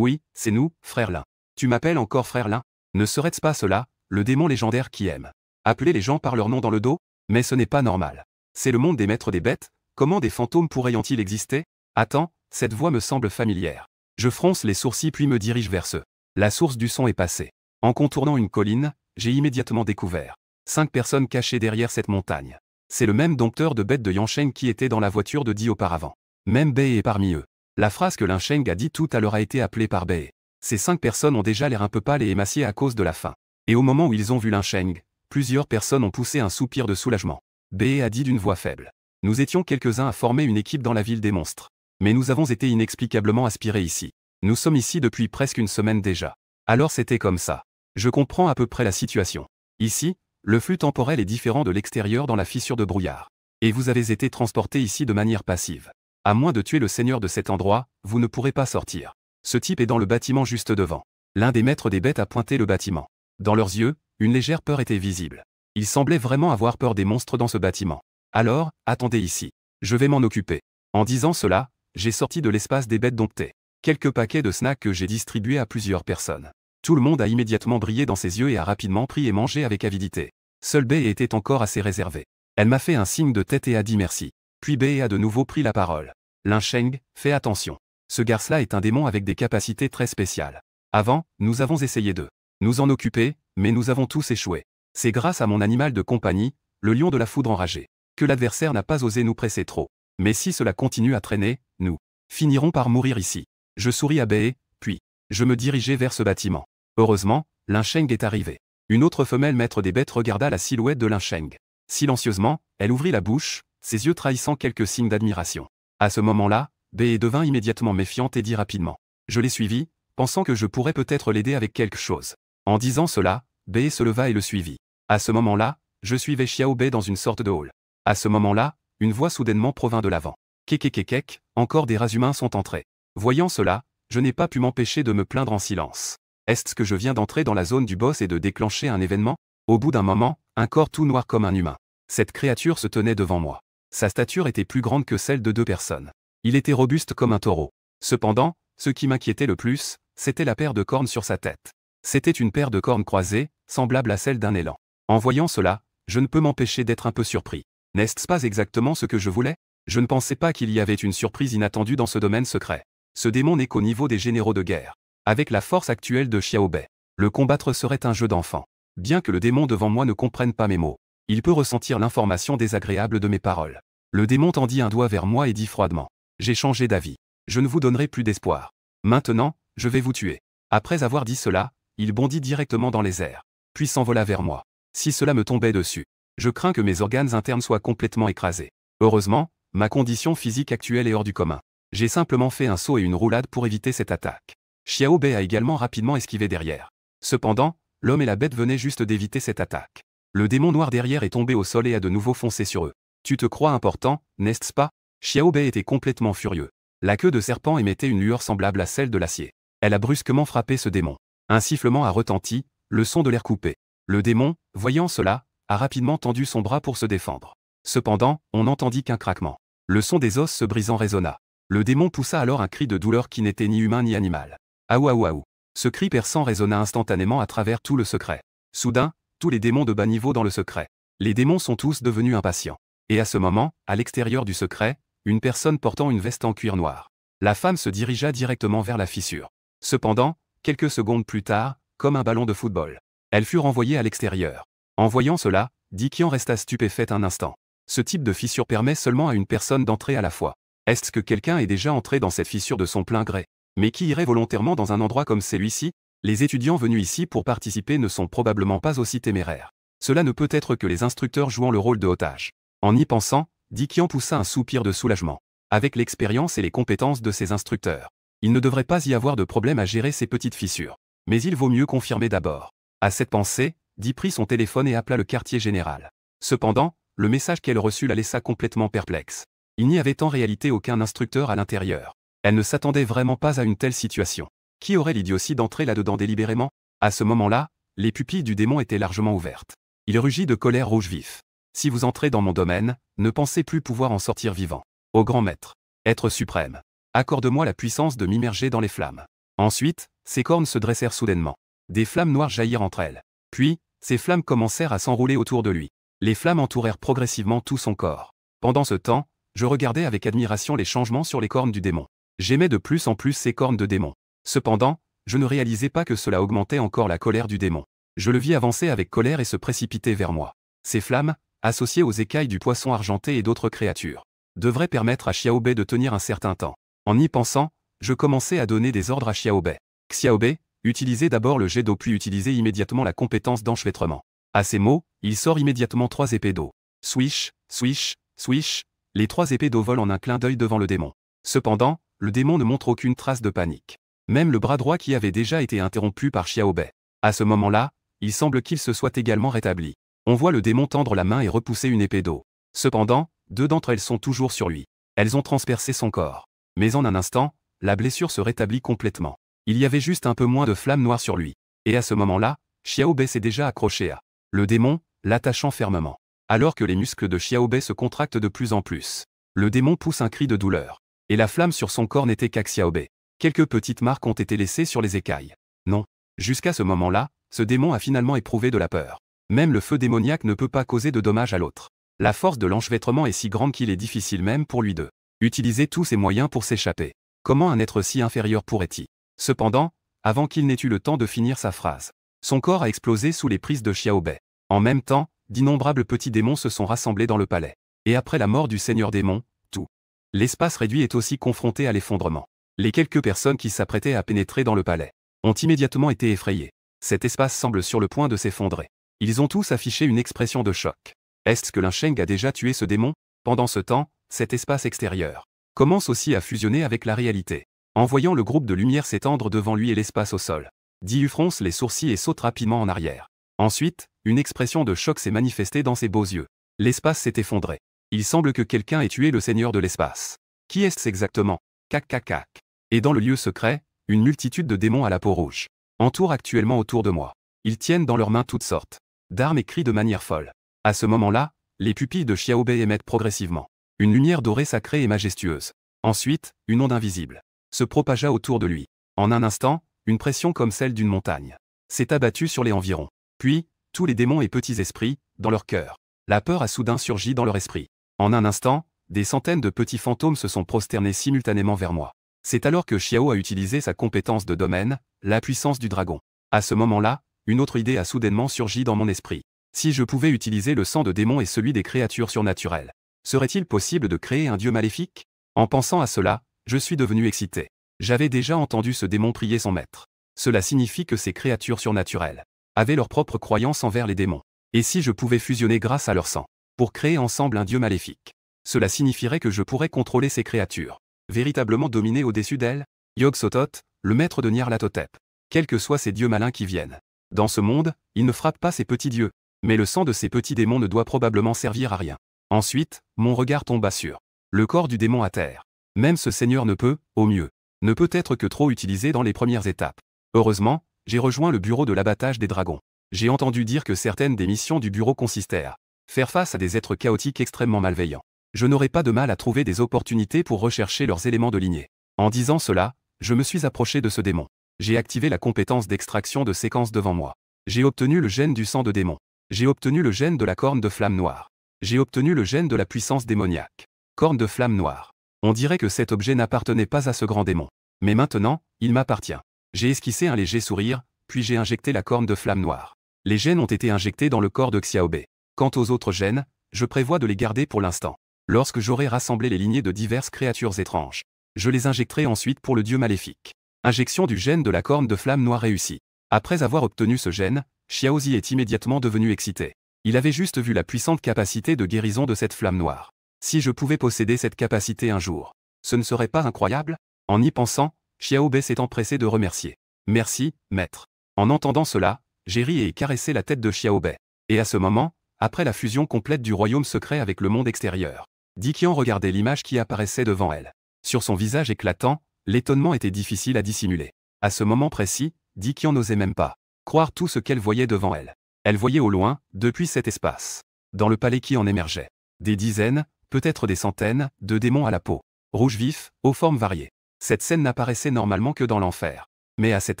c'est nous, frère Lin. Tu m'appelles encore frère Lin? Ne serait-ce pas cela, le démon légendaire qui aime appeler les gens par leur nom dans le dos? Mais ce n'est pas normal. C'est le monde des maîtres des bêtes, comment des fantômes pourraient-ils exister? Attends, cette voix me semble familière. Je fronce les sourcils puis me dirige vers ceux. La source du son est passée. En contournant une colline, j'ai immédiatement découvert 5 personnes cachées derrière cette montagne. C'est le même dompteur de bêtes de Yansheng qui était dans la voiture de Di auparavant. Même Bei est parmi eux. La phrase que Linsheng a dit tout à l'heure a été appelée par Bei. Ces 5 personnes ont déjà l'air un peu pâles et émaciées à cause de la faim. Et au moment où ils ont vu Linsheng, plusieurs personnes ont poussé un soupir de soulagement. Bei a dit d'une voix faible. Nous étions quelques-uns à former une équipe dans la ville des monstres. Mais nous avons été inexplicablement aspirés ici. Nous sommes ici depuis presque une semaine déjà. Alors c'était comme ça. Je comprends à peu près la situation. Ici, le flux temporel est différent de l'extérieur dans la fissure de brouillard. Et vous avez été transporté ici de manière passive. À moins de tuer le seigneur de cet endroit, vous ne pourrez pas sortir. Ce type est dans le bâtiment juste devant. L'un des maîtres des bêtes a pointé le bâtiment. Dans leurs yeux, une légère peur était visible. Ils semblaient vraiment avoir peur des monstres dans ce bâtiment. Alors, attendez ici. Je vais m'en occuper. En disant cela, j'ai sorti de l'espace des bêtes domptées quelques paquets de snacks que j'ai distribués à plusieurs personnes. Tout le monde a immédiatement brillé dans ses yeux et a rapidement pris et mangé avec avidité. Seule Bei était encore assez réservée. Elle m'a fait un signe de tête et a dit merci. Puis Bei a de nouveau pris la parole. Linsheng, fais attention. Ce garce-là est un démon avec des capacités très spéciales. Avant, nous avons essayé de nous en occuper, mais nous avons tous échoué. C'est grâce à mon animal de compagnie, le lion de la foudre enragé, que l'adversaire n'a pas osé nous presser trop. Mais si cela continue à traîner, nous finirons par mourir ici. Je souris à Bei, puis je me dirigeai vers ce bâtiment. Heureusement, Linsheng est arrivé. Une autre femelle maître des bêtes regarda la silhouette de Linsheng. Silencieusement, elle ouvrit la bouche, ses yeux trahissant quelques signes d'admiration. À ce moment-là, Bei devint immédiatement méfiante et dit rapidement. Je l'ai suivi, pensant que je pourrais peut-être l'aider avec quelque chose. En disant cela, Bei se leva et le suivit. À ce moment-là, je suivais Xiao Bei dans une sorte de hall. À ce moment-là, une voix soudainement provint de l'avant. Kekekekek, encore des rats humains sont entrés. Voyant cela, je n'ai pas pu m'empêcher de me plaindre en silence. Est-ce que je viens d'entrer dans la zone du boss et de déclencher un événement? Au bout d'un moment, un corps tout noir comme un humain. Cette créature se tenait devant moi. Sa stature était plus grande que celle de 2 personnes. Il était robuste comme un taureau. Cependant, ce qui m'inquiétait le plus, c'était la paire de cornes sur sa tête. C'était une paire de cornes croisées, semblable à celle d'un élan. En voyant cela, je ne peux m'empêcher d'être un peu surpris. N'est-ce pas exactement ce que je voulais? Je ne pensais pas qu'il y avait une surprise inattendue dans ce domaine secret. Ce démon n'est qu'au niveau des généraux de guerre. Avec la force actuelle de Xiao Bei, le combattre serait un jeu d'enfant. Bien que le démon devant moi ne comprenne pas mes mots, il peut ressentir l'information désagréable de mes paroles. Le démon tendit un doigt vers moi et dit froidement. J'ai changé d'avis. Je ne vous donnerai plus d'espoir. Maintenant, je vais vous tuer. Après avoir dit cela, il bondit directement dans les airs, puis s'envola vers moi. Si cela me tombait dessus, je crains que mes organes internes soient complètement écrasés. Heureusement, ma condition physique actuelle est hors du commun. J'ai simplement fait un saut et une roulade pour éviter cette attaque. Xiao Bei a également rapidement esquivé derrière. Cependant, l'homme et la bête venaient juste d'éviter cette attaque. Le démon noir derrière est tombé au sol et a de nouveau foncé sur eux. Tu te crois important, n'est-ce pas? Xiao Bei était complètement furieux. La queue de serpent émettait une lueur semblable à celle de l'acier. Elle a brusquement frappé ce démon. Un sifflement a retenti, le son de l'air coupé. Le démon, voyant cela, a rapidement tendu son bras pour se défendre. Cependant, on n'entendit qu'un craquement. Le son des os se brisant résonna. Le démon poussa alors un cri de douleur qui n'était ni humain ni animal. Aou aou aou. Ce cri perçant résonna instantanément à travers tout le secret. Soudain, tous les démons de bas niveau dans le secret. Les démons sont tous devenus impatients. Et à ce moment, à l'extérieur du secret, une personne portant une veste en cuir noir. La femme se dirigea directement vers la fissure. Cependant, quelques secondes plus tard, comme un ballon de football, elle fut renvoyée à l'extérieur. En voyant cela, Di Qian resta stupéfaite un instant. Ce type de fissure permet seulement à une personne d'entrer à la fois. Est-ce que quelqu'un est déjà entré dans cette fissure de son plein gré? Mais qui irait volontairement dans un endroit comme celui-ci? Les étudiants venus ici pour participer ne sont probablement pas aussi téméraires. Cela ne peut être que les instructeurs jouant le rôle de otage. En y pensant, Di Qian poussa un soupir de soulagement. Avec l'expérience et les compétences de ses instructeurs, il ne devrait pas y avoir de problème à gérer ces petites fissures. Mais il vaut mieux confirmer d'abord. À cette pensée, Dee prit son téléphone et appela le quartier général. Cependant, le message qu'elle reçut la laissa complètement perplexe. Il n'y avait en réalité aucun instructeur à l'intérieur. Elle ne s'attendait vraiment pas à une telle situation. Qui aurait l'idiotie d'entrer là-dedans délibérément? À ce moment-là, les pupilles du démon étaient largement ouvertes. Il rugit de colère rouge vif. Si vous entrez dans mon domaine, ne pensez plus pouvoir en sortir vivant. Ô grand maître, être suprême, accorde-moi la puissance de m'immerger dans les flammes. Ensuite, ses cornes se dressèrent soudainement. Des flammes noires jaillirent entre elles. Puis, ces flammes commencèrent à s'enrouler autour de lui. Les flammes entourèrent progressivement tout son corps. Pendant ce temps, je regardais avec admiration les changements sur les cornes du démon. J'aimais de plus en plus ces cornes de démon. Cependant, je ne réalisais pas que cela augmentait encore la colère du démon. Je le vis avancer avec colère et se précipiter vers moi. Ces flammes, associées aux écailles du poisson argenté et d'autres créatures, devraient permettre à Xiaobei de tenir un certain temps. En y pensant, je commençais à donner des ordres à Xiaobei. Xiaobei, utilisez d'abord le jet d'eau puis utilisez immédiatement la compétence d'enchevêtrement. À ces mots, il sort immédiatement 3 épées d'eau. Swish, swish, swish, les 3 épées d'eau volent en un clin d'œil devant le démon. Cependant, le démon ne montre aucune trace de panique. Même le bras droit qui avait déjà été interrompu par Xiaobei. À ce moment-là, il semble qu'il se soit également rétabli. On voit le démon tendre la main et repousser une épée d'eau. Cependant, 2 d'entre elles sont toujours sur lui. Elles ont transpercé son corps. Mais en un instant, la blessure se rétablit complètement. Il y avait juste un peu moins de flamme noire sur lui. Et à ce moment-là, Xiaobei s'est déjà accroché à le démon, l'attachant fermement. Alors que les muscles de Xiaobei se contractent de plus en plus, le démon pousse un cri de douleur. Et la flamme sur son corps n'était qu'à Xiaobei. Quelques petites marques ont été laissées sur les écailles. Non. Jusqu'à ce moment-là, ce démon a finalement éprouvé de la peur. Même le feu démoniaque ne peut pas causer de dommages à l'autre. La force de l'enchevêtrement est si grande qu'il est difficile même pour lui de utiliser tous ses moyens pour s'échapper. Comment un être si inférieur pourrait-il? Cependant, avant qu'il n'ait eu le temps de finir sa phrase, son corps a explosé sous les prises de Xiaobei. En même temps, d'innombrables petits démons se sont rassemblés dans le palais. Et après la mort du seigneur démon, tout l'espace réduit est aussi confronté à l'effondrement. Les quelques personnes qui s'apprêtaient à pénétrer dans le palais ont immédiatement été effrayées. Cet espace semble sur le point de s'effondrer. Ils ont tous affiché une expression de choc. Est-ce que Lin Sheng a déjà tué ce démon? Pendant ce temps, cet espace extérieur commence aussi à fusionner avec la réalité. En voyant le groupe de lumière s'étendre devant lui et l'espace au sol, Di Yu fronce les sourcils et saute rapidement en arrière. Ensuite, une expression de choc s'est manifestée dans ses beaux yeux. L'espace s'est effondré. Il semble que quelqu'un ait tué le seigneur de l'espace. Qui est-ce exactement? Cac cac cac. Et dans le lieu secret, une multitude de démons à la peau rouge entourent actuellement autour de moi. Ils tiennent dans leurs mains toutes sortes d'armes et crient de manière folle. À ce moment-là, les pupilles de Xiaobei émettent progressivement une lumière dorée sacrée et majestueuse. Ensuite, une onde invisible se propagea autour de lui. En un instant, une pression comme celle d'une montagne s'est abattue sur les environs. Puis, tous les démons et petits esprits, dans leur cœur, la peur a soudain surgi dans leur esprit. En un instant, des centaines de petits fantômes se sont prosternés simultanément vers moi. C'est alors que Xiao a utilisé sa compétence de domaine, la puissance du dragon. À ce moment-là, une autre idée a soudainement surgi dans mon esprit. Si je pouvais utiliser le sang de démons et celui des créatures surnaturelles, serait-il possible de créer un dieu maléfique? En pensant à cela, je suis devenu excité. J'avais déjà entendu ce démon prier son maître. Cela signifie que ces créatures surnaturelles avaient leur propre croyance envers les démons. Et si je pouvais fusionner grâce à leur sang, pour créer ensemble un dieu maléfique, cela signifierait que je pourrais contrôler ces créatures, véritablement dominer au-dessus d'elles? Yog-Sothoth, le maître de Nyarlathotep. Quels que soient ces dieux malins qui viennent. Dans ce monde, ils ne frappent pas ces petits dieux. Mais le sang de ces petits démons ne doit probablement servir à rien. Ensuite, mon regard tomba sur le corps du démon à terre. Même ce seigneur ne peut, au mieux, ne peut être que trop utilisé dans les premières étapes. Heureusement, j'ai rejoint le bureau de l'abattage des dragons. J'ai entendu dire que certaines des missions du bureau consistaient à faire face à des êtres chaotiques extrêmement malveillants. Je n'aurais pas de mal à trouver des opportunités pour rechercher leurs éléments de lignée. En disant cela, je me suis approché de ce démon. J'ai activé la compétence d'extraction de séquence devant moi. J'ai obtenu le gène du sang de démon. J'ai obtenu le gène de la corne de flamme noire. J'ai obtenu le gène de la puissance démoniaque. Corne de flamme noire. On dirait que cet objet n'appartenait pas à ce grand démon. Mais maintenant, il m'appartient. J'ai esquissé un léger sourire, puis j'ai injecté la corne de flamme noire. Les gènes ont été injectés dans le corps de Xiaobei. Quant aux autres gènes, je prévois de les garder pour l'instant. Lorsque j'aurai rassemblé les lignées de diverses créatures étranges, je les injecterai ensuite pour le dieu maléfique. Injection du gène de la corne de flamme noire réussie. Après avoir obtenu ce gène, Xiaozi est immédiatement devenu excité. Il avait juste vu la puissante capacité de guérison de cette flamme noire. Si je pouvais posséder cette capacité un jour, Ce ne serait pas incroyable? En y pensant, Xiao Bei s'est empressé de remercier. Merci, maître. En entendant cela, j'ai ri et caressé la tête de Xiao Bei. Et à ce moment, après la fusion complète du royaume secret avec le monde extérieur, Di Qian regardait l'image qui apparaissait devant elle. Sur son visage éclatant, l'étonnement était difficile à dissimuler. À ce moment précis, Di Qian n'osait même pas croire tout ce qu'elle voyait devant elle. Elle voyait au loin, depuis cet espace, dans le palais qui en émergeait, des dizaines, peut-être des centaines, de démons à la peau rouge vif, aux formes variées. Cette scène n'apparaissait normalement que dans l'enfer. Mais à cet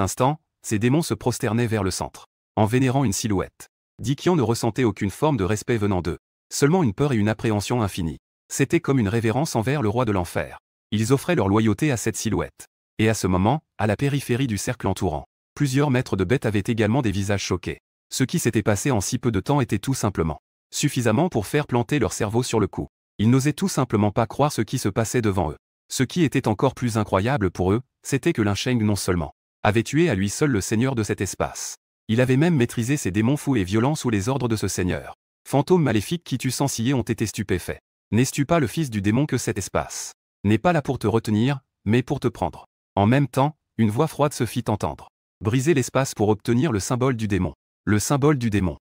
instant, ces démons se prosternaient vers le centre, en vénérant une silhouette. Di Qian ne ressentait aucune forme de respect venant d'eux, seulement une peur et une appréhension infinie. C'était comme une révérence envers le roi de l'enfer. Ils offraient leur loyauté à cette silhouette. Et à ce moment, à la périphérie du cercle entourant, plusieurs maîtres de bêtes avaient également des visages choqués. Ce qui s'était passé en si peu de temps était tout simplement suffisamment pour faire planter leur cerveau sur le coup. Ils n'osaient tout simplement pas croire ce qui se passait devant eux. Ce qui était encore plus incroyable pour eux, c'était que Lin Sheng non seulement avait tué à lui seul le seigneur de cet espace. Il avait même maîtrisé ces démons fous et violents sous les ordres de ce seigneur. Fantômes maléfiques qui tuent sans ciller ont été stupéfaits. N'es-tu pas le fils du démon que cet espace n'est pas là pour te retenir, mais pour te prendre. En même temps, une voix froide se fit entendre. Briser l'espace pour obtenir le symbole du démon. Le symbole du démon.